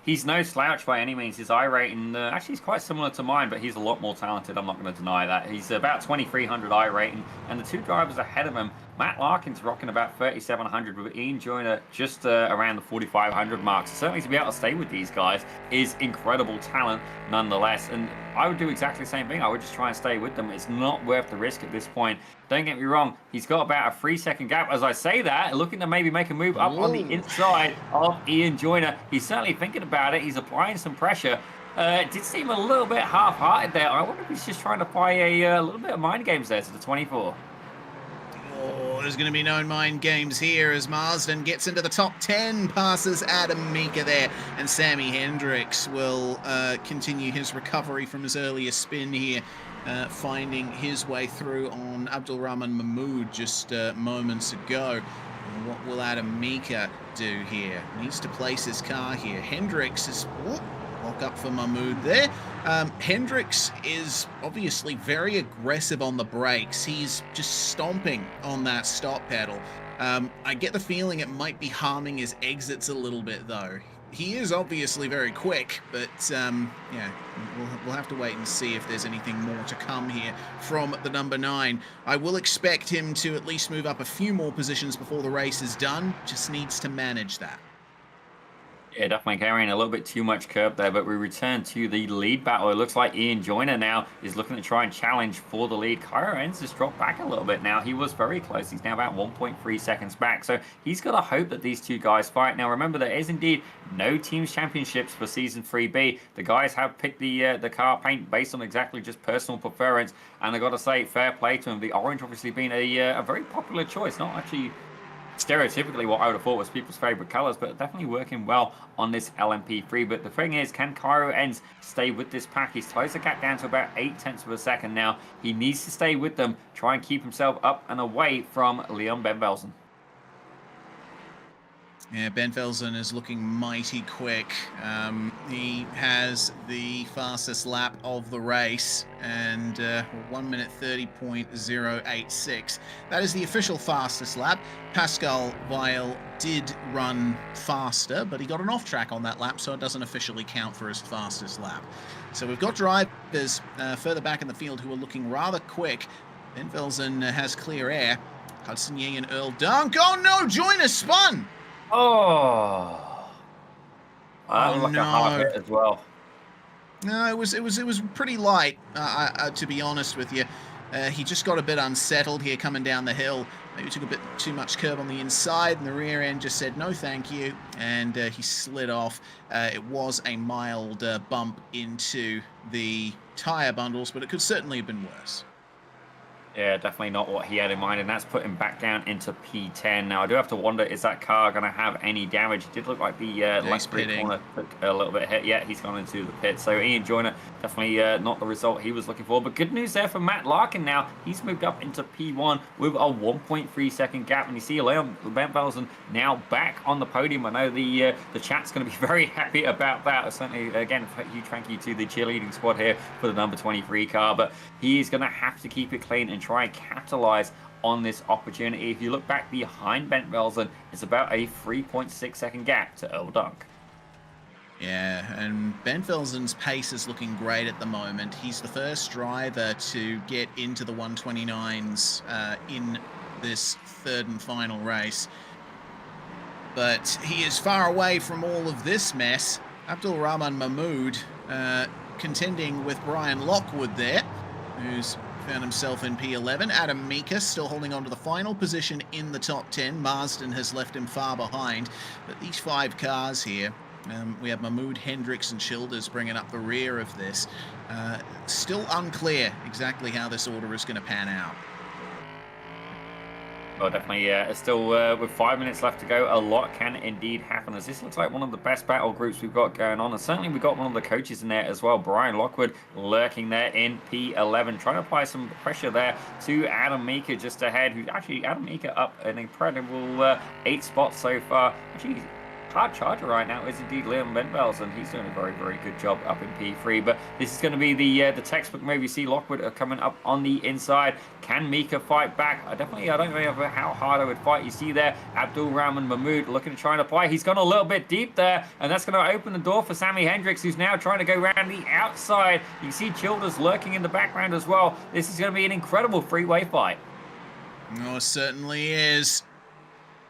he's no slouch by any means. His I rating actually is quite similar to mine, but he's a lot more talented. I'm not going to deny that. He's about 2,300 I rating, and the 2 drivers ahead of him, Matt Larkin's rocking about 3,700, with Ian Joyner just around the 4,500 mark. So certainly to be able to stay with these guys is incredible talent nonetheless. And I would do exactly the same thing. I would just try and stay with them. It's not worth the risk at this point. Don't get me wrong. He's got about a 3-second gap. As I say that, looking to maybe make a move up on the inside of Ian Joyner. He's certainly thinking about it. He's applying some pressure. It did seem a little bit half-hearted there. I wonder if he's just trying to play a little bit of mind games there to the 24. Oh, there's going to be no mind games here as Marsden gets into the top 10, passes Adam Mika there, and Sammy Hendricks will continue his recovery from his earlier spin here, finding his way through on Abdulrahman Mahmoud just moments ago. And what will Adam Mika do here? Needs to place his car here. Hendricks is... lock up for Mahmoud there. Hendricks is obviously very aggressive on the brakes. He's just stomping on that stop pedal. I get the feeling it might be harming his exits a little bit, though. He is obviously very quick, but yeah, we'll have to wait and see if there's anything more to come here from the number 9. I will expect him to at least move up a few more positions before the race is done. Just needs to manage that. Yeah, definitely carrying a little bit too much curb there, but we return to the lead battle. It looks like Ian Joyner now is looking to try and challenge for the lead. Cairo Ends has dropped back a little bit now. He was very close. He's now about 1.3 seconds back, so he's got to hope that these 2 guys fight. Now, remember, there is indeed no Teams Championships for Season 3B. The guys have picked the car paint based on exactly just personal preference, and I got to say, fair play to him. The orange obviously being a very popular choice, not actually stereotypically what I would have thought was people's favorite colors, but definitely working well on this LMP3. But the thing is, can Cairo Ends stay with this pack? He's closed the gap down to about 0.8 of a second now. He needs to stay with them, try and keep himself up and away from Leon Benvelsen. Yeah, Benvelsen is looking mighty quick. He has the fastest lap of the race, and 1 minute 30.086. That is the official fastest lap. Pascal Weil did run faster, but he got an off track on that lap, so it doesn't officially count for his fastest lap. So we've got drivers further back in the field who are looking rather quick. Benvelsen has clear air. Hudson Yang and Earl Dunk. Oh no, Joyner spun! Oh, like a hard hit as well. No, it was pretty light. To be honest with you, he just got a bit unsettled here coming down the hill. Maybe took a bit too much curb on the inside, and the rear end just said no, thank you, and he slid off. It was a mild bump into the tire bundles, but it could certainly have been worse. Yeah, definitely not what he had in mind, and that's put him back down into P10. Now, I do have to wonder, is that car going to have any damage? It did look like the left rear corner took a little bit of hit. Yeah, he's gone into the pit. So Ian Joyner, definitely not the result he was looking for. But good news there for Matt Larkin now. He's moved up into P1 with a 1.3-second gap. And you see Leon Bentvelsen now back on the podium. I know the chat's going to be very happy about that. Certainly, again, huge thank you to the cheerleading squad here for the number 23 car. But he's going to have to keep it clean and try and capitalize on this opportunity. If you look back behind Bentvelsen, it's about a 3.6-second gap to Earl Dunk. Yeah, and Bentvelsen's pace is looking great at the moment. He's the first driver to get into the 129s in this third and final race. But he is far away from all of this mess. Abdul Rahman Mahmood contending with Brian Lockwood there, who's found himself in P11. Adam Mika still holding on to the final position in the top 10. Marsden has left him far behind. But these 5 cars here, we have Mahmood, Hendricks and Childers bringing up the rear of this. Still unclear exactly how this order is going to pan out. Well, definitely, still with 5 minutes left to go, a lot can indeed happen, as this looks like one of the best battle groups we've got going on, and certainly we've got one of the coaches in there as well, Brian Lockwood, lurking there in P11, trying to apply some pressure there to Adam Mika just ahead, who's actually, Adam Mika up an incredible 8 spots so far. Actually, hard charger right now is indeed Leon Bentvelsen. He's doing a very, very good job up in P3. But this is going to be the textbook move. You see Lockwood coming up on the inside. Can Mika fight back? I don't know how hard I would fight. You see there, Abdul Rahman Mahmood looking to try and apply. He's gone a little bit deep there, and that's going to open the door for Sammy Hendricks, who's now trying to go around the outside. You see Childers lurking in the background as well. This is going to be an incredible freeway fight. Oh, it certainly is.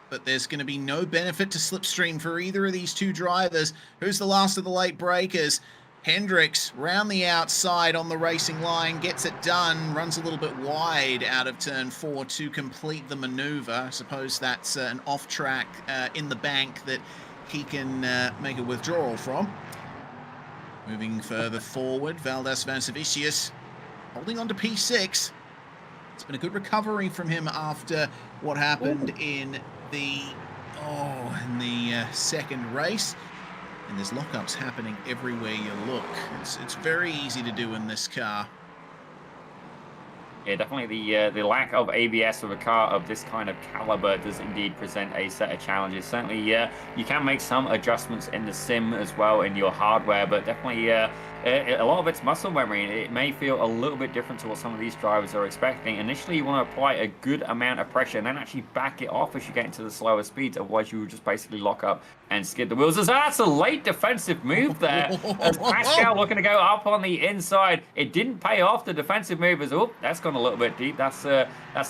But there's going to be no benefit to slipstream for either of these 2 drivers. Who's the last of the late breakers? Hendricks round the outside on the racing line, gets it done, runs a little bit wide out of turn 4 to complete the maneuver. I suppose that's an off track in the bank that he can make a withdrawal from. Moving further forward, Valdes Vansevicius holding on to P6. It's been a good recovery from him after what happened in the second race, and there's lockups happening everywhere you look. It's very easy to do in this car. Yeah, definitely the lack of ABS of a car of this kind of caliber does indeed present a set of challenges. Certainly, you can make some adjustments in the sim as well in your hardware, but definitely a lot of it's muscle memory, and it may feel a little bit different to what some of these drivers are expecting. Initially, you want to apply a good amount of pressure and then actually back it off as you get into the slower speeds. Otherwise, you will just basically lock up and skid the wheels. That's a late defensive move there. As Pascal looking to go up on the inside. It didn't pay off the defensive move as, oh, that's gone a little bit deep. That's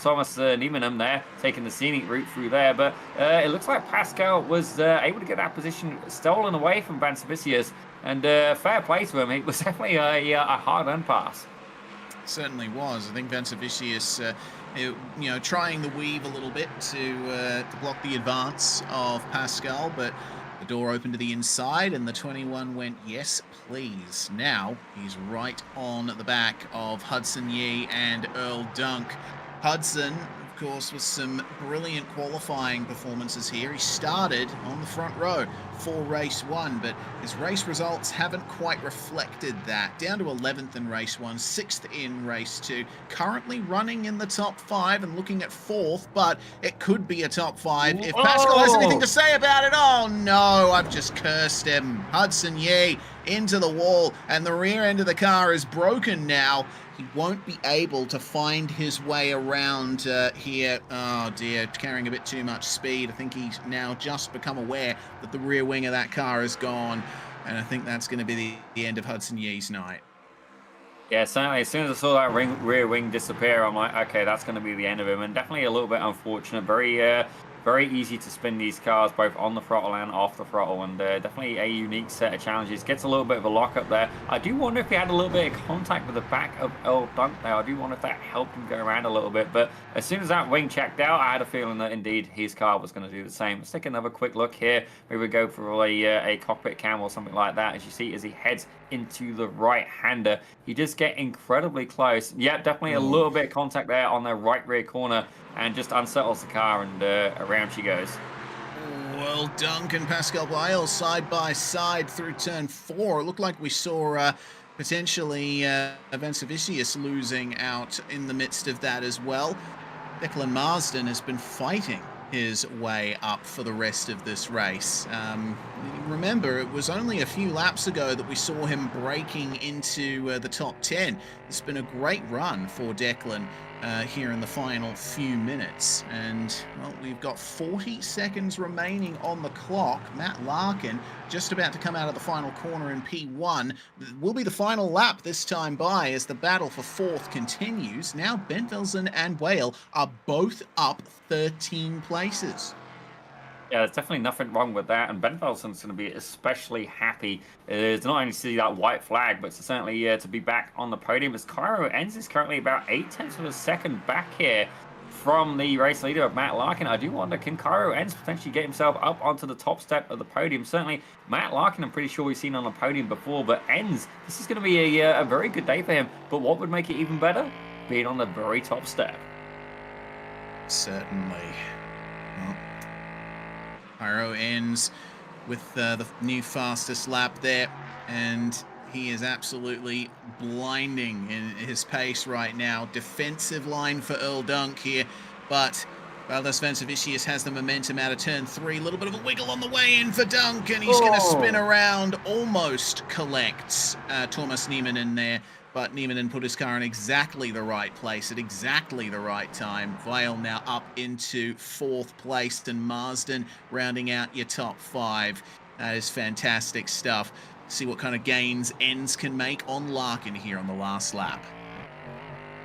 Thomas Niemann there taking the scenic route through there. But it looks like Pascal was able to get that position stolen away from Vansevicius. And fair play to him. It was definitely a hard-earned pass. Certainly was. I think Vansevicius, trying the weave a little bit to block the advance of Pascal, but the door opened to the inside, and the 21 went, yes, please. Now he's right on the back of Hudson Yee and Earl Dunk. Hudson, of course, with some brilliant qualifying performances here. He started on the front row for race 1, but his race results haven't quite reflected that. Down to 11th in race 1, 6th in race 2, currently running in the top 5 and looking at 4th, but it could be a top 5 if Pascal has anything to say about it. Oh no, I've just cursed him. Hudson Yee into the wall, and the rear end of the car is broken now. He won't be able to find his way around here. Oh dear, carrying a bit too much speed. I think he's now just become aware that the rear wing of that car is gone, and I think that's going to be the end of Hudson Yee's night. Yeah, certainly. As soon as I saw that rear wing disappear, I'm like, okay, that's going to be the end of him. And definitely a little bit unfortunate. Very very easy to spin these cars both on the throttle and off the throttle, and definitely a unique set of challenges. Gets a little bit of a lock up there. I do wonder if he had a little bit of contact with the back of Earl Dunk there. I do wonder if that helped him go around a little bit, but as soon as that wing checked out, I had a feeling that indeed his car was going to do the same. Let's take another quick look here. Maybe we go for a cockpit cam or something like that. As you see, as he heads into the right-hander, he does get incredibly close. Yeah, definitely a little bit of contact there on the right rear corner, and just unsettles the car, and around she goes. Well, Dunk and Pascal Bail side by side through turn 4. It looked like we saw potentially Vansavicius losing out in the midst of that as well. Declan Marsden has been fighting his way up for the rest of this race. Remember, it was only a few laps ago that we saw him breaking into the top 10. It's been a great run for Declan here in the final few minutes. And, well, we've got 40 seconds remaining on the clock. Matt Larkin just about to come out of the final corner in P1. It will be the final lap this time by as the battle for 4th continues. Now Bentvelsen and Whale are both up 13 places. Yeah, there's definitely nothing wrong with that, and Bentvelsen's going to be especially happy to not only see that white flag, but to certainly to be back on the podium, as Cairo Enz is currently about 0.8 of a second back here from the race leader of Matt Larkin. I do wonder, can Cairo Enz potentially get himself up onto the top step of the podium? Certainly, Matt Larkin, I'm pretty sure we've seen on the podium before, but Enz, this is going to be a very good day for him. But what would make it even better? Being on the very top step. Certainly. Well, Cairo ends with the new fastest lap there, and he is absolutely blinding in his pace right now. Defensive line for Earl Dunk here, but Valdes Vansavicius has the momentum out of turn 3. A little bit of a wiggle on the way in for Dunk, and he's going to spin around, almost collects Thomas Niemanen there. But Niemanen put his car in exactly the right place at exactly the right time. Weil now up into 4th place, and Marsden rounding out your top 5. That is fantastic stuff. See what kind of gains Enz can make on Larkin here on the last lap.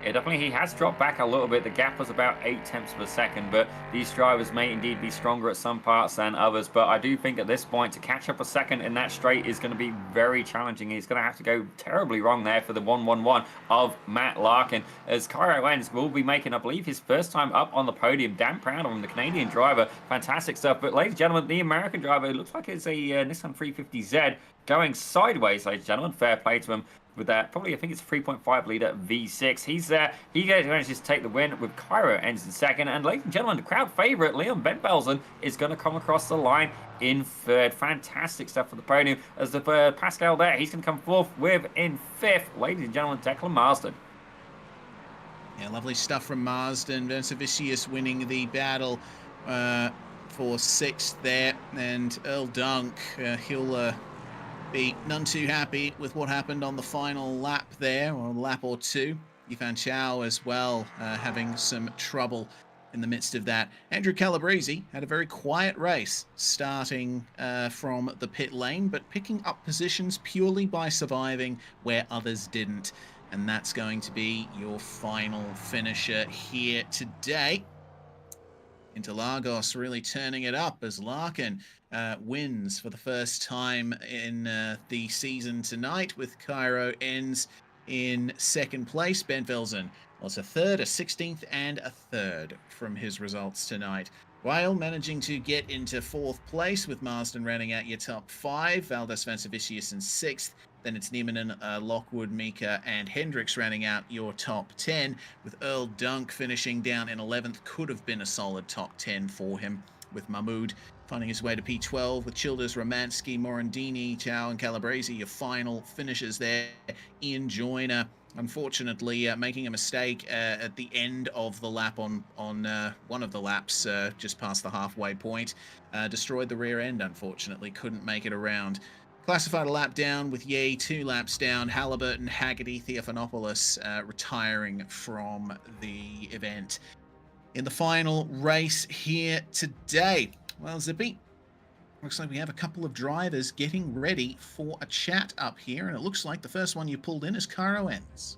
Yeah, definitely, he has dropped back a little bit. The gap was about 0.8 of a second, but these drivers may indeed be stronger at some parts than others. But I do think at this point, to catch up a second in that straight is going to be very challenging. He's going to have to go terribly wrong there for the 1-1-1 of Matt Larkin, as Cairo Enz will be making, I believe, his first time up on the podium. Damn proud of him, the Canadian driver. Fantastic stuff. But ladies and gentlemen, the American driver, it looks like it's a Nissan 350Z going sideways, ladies and gentlemen. Fair play to him with that. Probably, I think it's 3.5 litre V6. He manages to take the win with Cairo Enz in second. And ladies and gentlemen, the crowd favourite, Leon Bentvelsen, is going to come across the line in 3rd. Fantastic stuff for the podium. As the Pascal there, he's going to come 4th with in 5th. Ladies and gentlemen, Declan Marsden. Yeah, lovely stuff from Marsden. Vansavicius winning the battle for 6th there. And Earl Dunk, he'll be none too happy with what happened on the final lap there, or a lap or two. Yifan Chow as well, having some trouble in the midst of that. Andrew Calabrese had a very quiet race, starting from the pit lane, but picking up positions purely by surviving where others didn't. And that's going to be your final finisher here today. Interlagos really turning it up as Larkin wins for the first time in the season tonight, with Cairo Enz in 2nd place. Bentvelsen was a 3rd, a 16th, and a 3rd from his results tonight. Weil managing to get into 4th place, with Marsden rounding out your top 5. Valdes Vansavicius in 6th. Then it's Niemanen, Lockwood, Mika, and Hendricks rounding out your top 10, with Earl Dunk finishing down in 11th. Could have been a solid top 10 for him, with Mahmoud finding his way to P12, with Childers, Romansky, Morandini, Chow, and Calabrese, your final finishers there. Ian Joyner, unfortunately, making a mistake at the end of the lap on one of the laps, just past the halfway point. Destroyed the rear end, unfortunately. Couldn't make it around. Classified a lap down, with Ye 2 laps down. Halliburton, Haggerty, Theophanopoulos retiring from the event. In the final race here today, well, Zippy, looks like we have a couple of drivers getting ready for a chat up here, and it looks like the first one you pulled in is Cairo Enz.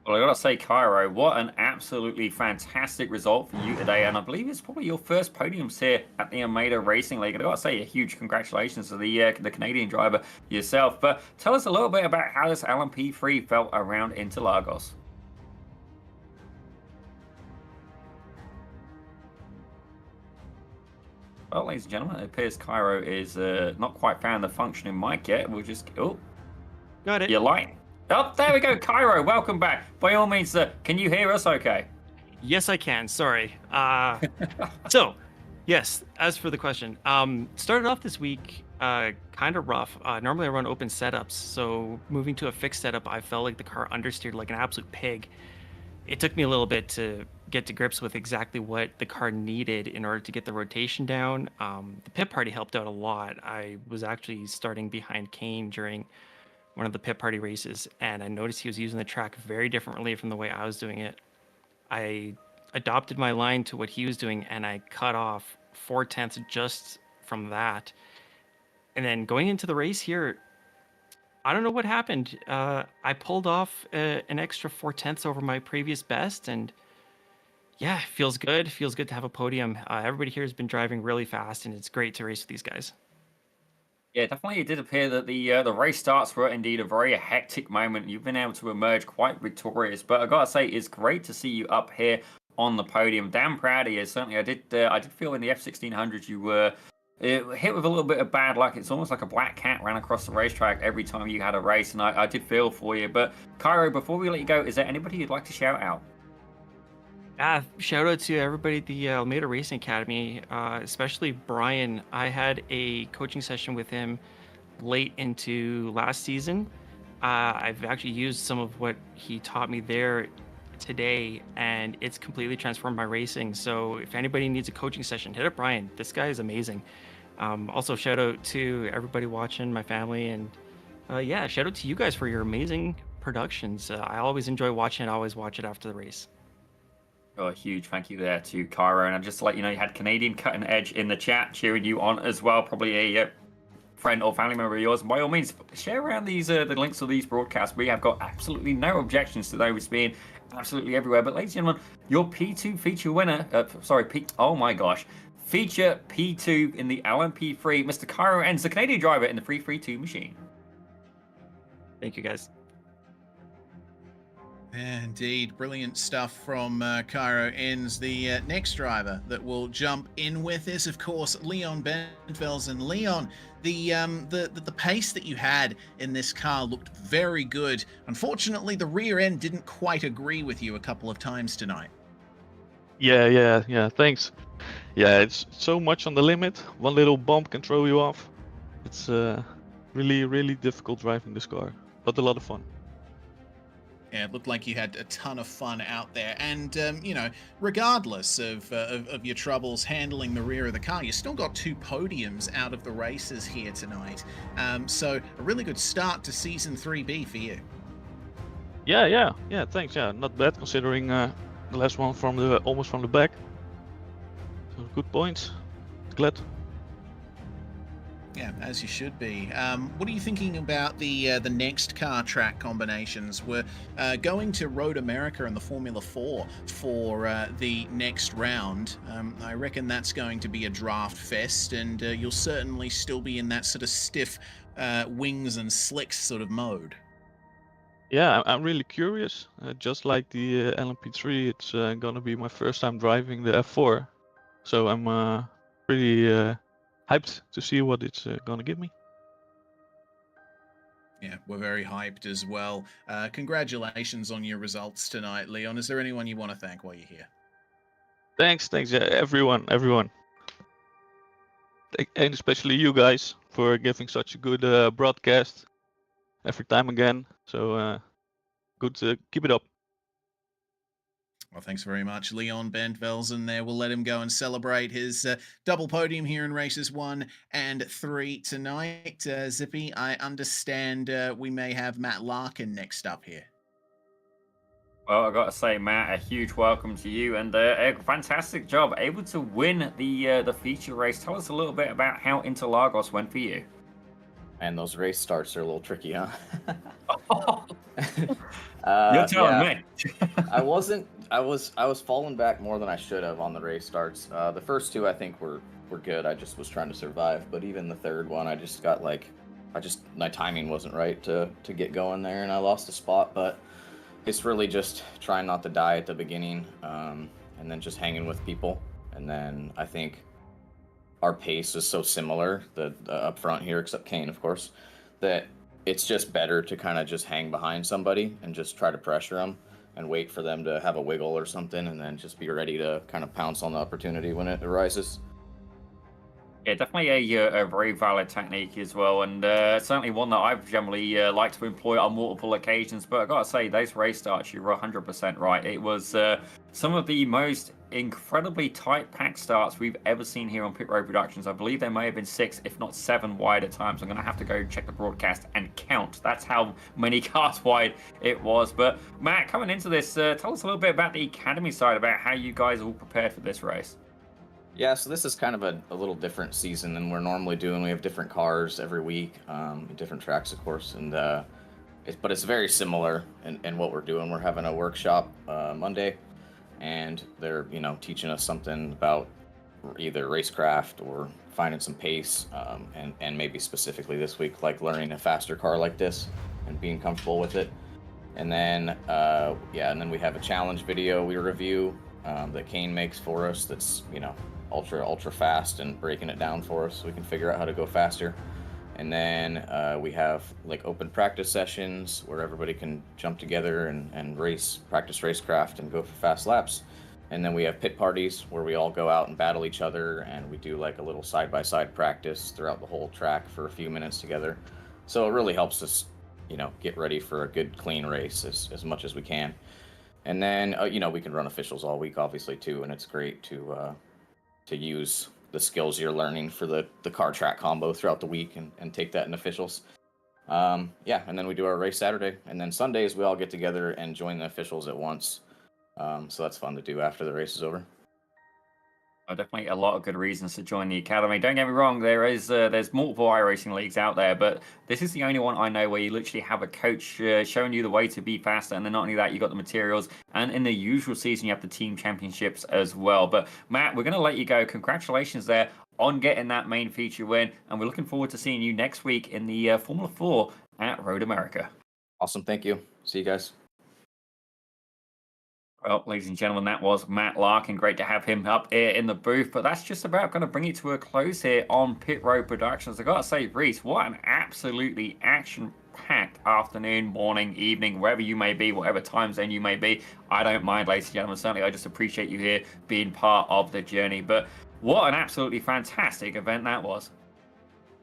Well, I gotta say, Cairo, what an absolutely fantastic result for you today, and I believe it's probably your first podiums here at the Almeida Racing League. And I gotta say, a huge congratulations to the Canadian driver yourself. But tell us a little bit about how this LMP3 felt around Interlagos. Well, ladies and gentlemen, it appears Cairo is not quite found the functioning mic yet. We'll just Got it. your light. Oh, there we go, Cairo. Welcome back. By all means, can you hear us? Okay. Yes, I can. Sorry. So, yes. As for the question, started off this week kind of rough. Normally I run open setups, so moving to a fixed setup, I felt like the car understeered like an absolute pig. It took me a little bit to get to grips with exactly what the car needed in order to get the rotation down. The pit party helped out a lot. I was actually starting behind Kane during one of the pit party races, and I noticed he was using the track very differently from the way I was doing it. I adopted my line to what he was doing, and I cut off 4/10 just from that. And then going into the race here, I don't know what happened. I pulled off an extra 4/10 over my previous best, and yeah, it feels good. Feels good to have a podium. Everybody here has been driving really fast, and it's great to race with these guys. Yeah, definitely. It did appear that the race starts were indeed a very hectic moment. You've been able to emerge quite victorious, but I gotta say, it's great to see you up here on the podium. Damn proud of you. Certainly, I did feel in the F1600 you were hit with a little bit of bad luck. It's almost like a black cat ran across the racetrack every time you had a race, and I did feel for you. But Cairo, before we let you go, is there anybody you'd like to shout out? Shout out to everybody at the Almeida Racing Academy, especially Brian. I had a coaching session with him late into last season. I've actually used some of what he taught me there today, and it's completely transformed my racing. So if anybody needs a coaching session, hit up Brian. This guy is amazing. Also, shout out to everybody watching, my family, and yeah, shout out to you guys for your amazing productions. I always enjoy watching it. I always watch it after the race. Oh, a huge thank you there to Cairo. And I'd just let you know you had Canadian Cutting Edge in the chat cheering you on as well. Probably a friend or family member of yours. By all means, share around these the links to these broadcasts. We have got absolutely no objections to those being absolutely everywhere. But ladies and gentlemen, your P2 feature winner, oh my gosh, feature P2 in the LMP3, Mr. Cairo Ends, the Canadian driver in the 332 machine. Thank you, guys. Indeed, brilliant stuff from Cairo Ends. The next driver that will jump in with is, of course, Leon Bentvelsen. Leon, the pace that you had in this car looked very good. Unfortunately, the rear end didn't quite agree with you a couple of times tonight. Yeah. Thanks. Yeah, it's so much on the limit. One little bump can throw you off. It's really difficult driving this car, but a lot of fun. Yeah, it looked like you had a ton of fun out there. And, regardless of your troubles handling the rear of the car, you still got 2 podiums out of the races here tonight. So a really good start to Season 3B for you. Yeah, thanks. Yeah, not bad considering the last one almost from the back. So good points. Glad. Yeah, as you should be. What are you thinking about the next car track combinations? We're going to Road America and the Formula 4 for the next round. I reckon that's going to be a draft fest, and you'll certainly still be in that sort of stiff wings and slicks sort of mode. Yeah, I'm really curious. Just like the LMP3, it's gonna be my first time driving the F4, so I'm pretty hyped to see what it's gonna give me. Yeah, we're very hyped as well. Congratulations on your results tonight, Leon. Is there anyone you want to thank while you're here? Thanks, yeah, everyone, and especially you guys for giving such a good broadcast every time again. So good to keep it up. Well, thanks very much, Leon Bentvelsen there. We'll let him go and celebrate his double podium here in races 1 and 3 tonight. Zippy, I understand we may have Matt Larkin next up here. Well, I got to say, Matt, a huge welcome to you, and a fantastic job, able to win the feature race. Tell us a little bit about how Interlagos went for you. And those race starts are a little tricky, huh? You're telling Yeah, me. I wasn't. I was falling back more than I should have on the race starts. The first two I think were good. I just was trying to survive. But even the third one, I just got like, my timing wasn't right to get going there, and I lost a spot. But it's really just trying not to die at the beginning, and then just hanging with people. And then I think our pace is so similar, the up front here, except Kane, of course, that it's just better to kind of just hang behind somebody and just try to pressure them and wait for them to have a wiggle or something, and then just be ready to kind of pounce on the opportunity when it arises. Yeah, definitely a very valid technique as well, and certainly one that I've generally liked to employ on multiple occasions. But I gotta say, those race starts, you were 100% right. It was some of the most incredibly tight pack starts we've ever seen here on Pit Road Productions. I believe there may have been 6, if not 7 wide at times. I'm gonna have to go check the broadcast and count. That's how many cars wide it was. But Matt, coming into this, tell us a little bit about the academy side, about how you guys all prepared for this race. Yeah, so this is kind of a little different season than we're normally doing. We have different cars every week, different tracks, of course, and but it's very similar in what we're doing. We're having a workshop Monday, and they're teaching us something about either racecraft or finding some pace, and maybe specifically this week, like learning a faster car like this and being comfortable with it. And then and then we have a challenge video we review that Kane makes for us. That's ultra fast and breaking it down for us so we can figure out how to go faster. And then we have like open practice sessions where everybody can jump together and practice racecraft and go for fast laps. And then we have pit parties where we all go out and battle each other, and we do like a little side-by-side practice throughout the whole track for a few minutes together. So it really helps us get ready for a good clean race as much as we can. And then we can run officials all week obviously too, and it's great to use the skills you're learning for the car track combo throughout the week and take that in officials. And then we do our race Saturday, and then Sundays we all get together and join the officials at once. So that's fun to do after the race is over. Definitely a lot of good reasons to join the academy. Don't get me wrong, there's multiple iRacing leagues out there, but this is the only one I know where you literally have a coach showing you the way to be faster, and then not only that, you got the materials, and in the usual season you have the team championships as well. But Matt, we're going to let you go. Congratulations there on getting that main feature win, and we're looking forward to seeing you next week in the Formula 4 at Road America. Awesome, thank you. See you guys. Well, ladies and gentlemen, that was Matt Larkin. Great to have him up here in the booth. But that's just about going to bring it to a close here on Pit Road Productions. I got to say, Reese, what an absolutely action-packed afternoon, morning, evening, wherever you may be, whatever time zone you may be. I don't mind, ladies and gentlemen. Certainly, I just appreciate you here being part of the journey. But what an absolutely fantastic event that was.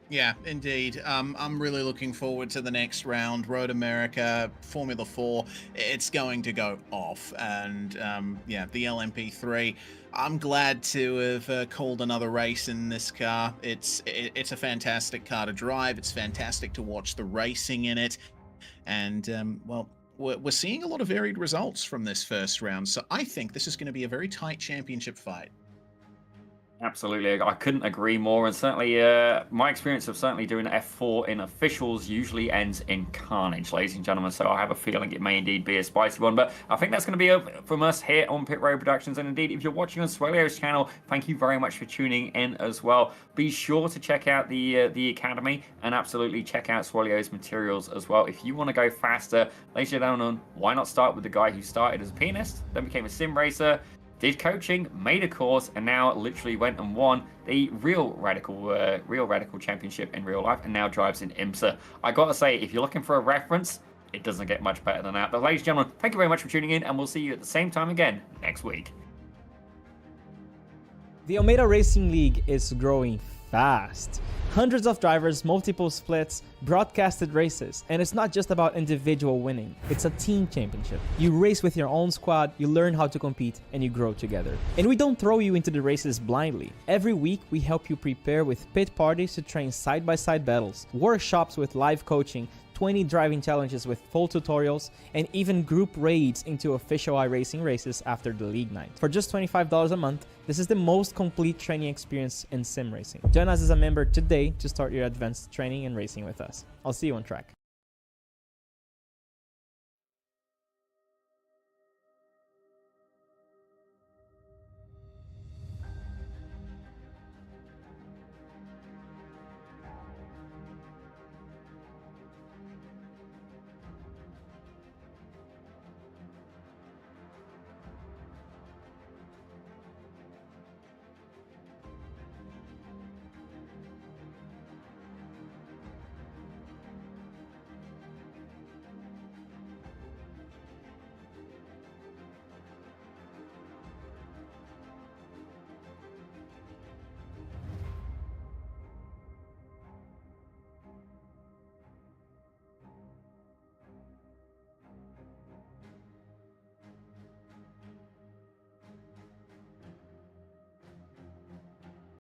Yeah, indeed. I'm really looking forward to the next round. Road America, Formula 4, it's going to go off. And the LMP3, I'm glad to have called another race in this car. It's a fantastic car to drive. It's fantastic to watch the racing in it. And, we're seeing a lot of varied results from this first round. So I think this is going to be a very tight championship fight. Absolutely, I couldn't agree more, and certainly my experience of certainly doing F4 in officials usually ends in carnage, ladies and gentlemen, so I have a feeling it may indeed be a spicy one. But I think that's going to be it from us here on Pit Road Productions, and indeed, if you're watching on Swelio's channel, thank you very much for tuning in as well. Be sure to check out the Academy, and absolutely check out Swelio's materials as well. If you want to go faster, ladies and gentlemen, why not start with the guy who started as a pianist, then became a sim racer, did coaching, made a course, and now literally went and won the Real Radical Championship in real life, and now drives in IMSA. I gotta say, if you're looking for a reference, it doesn't get much better than that. But ladies and gentlemen, thank you very much for tuning in, and we'll see you at the same time again next week. The Almeida Racing League is growing fast. Hundreds of drivers, multiple splits, broadcasted races, and it's not just about individual winning, it's a team championship. You race with your own squad, you learn how to compete, and you grow together. And we don't throw you into the races blindly. Every week, we help you prepare with pit parties to train side-by-side battles, workshops with live coaching, 20 driving challenges with full tutorials, and even group raids into official iRacing races after the league night. For just $25 a month, this is the most complete training experience in sim racing. Join us as a member today to start your advanced training and racing with us. I'll see you on track.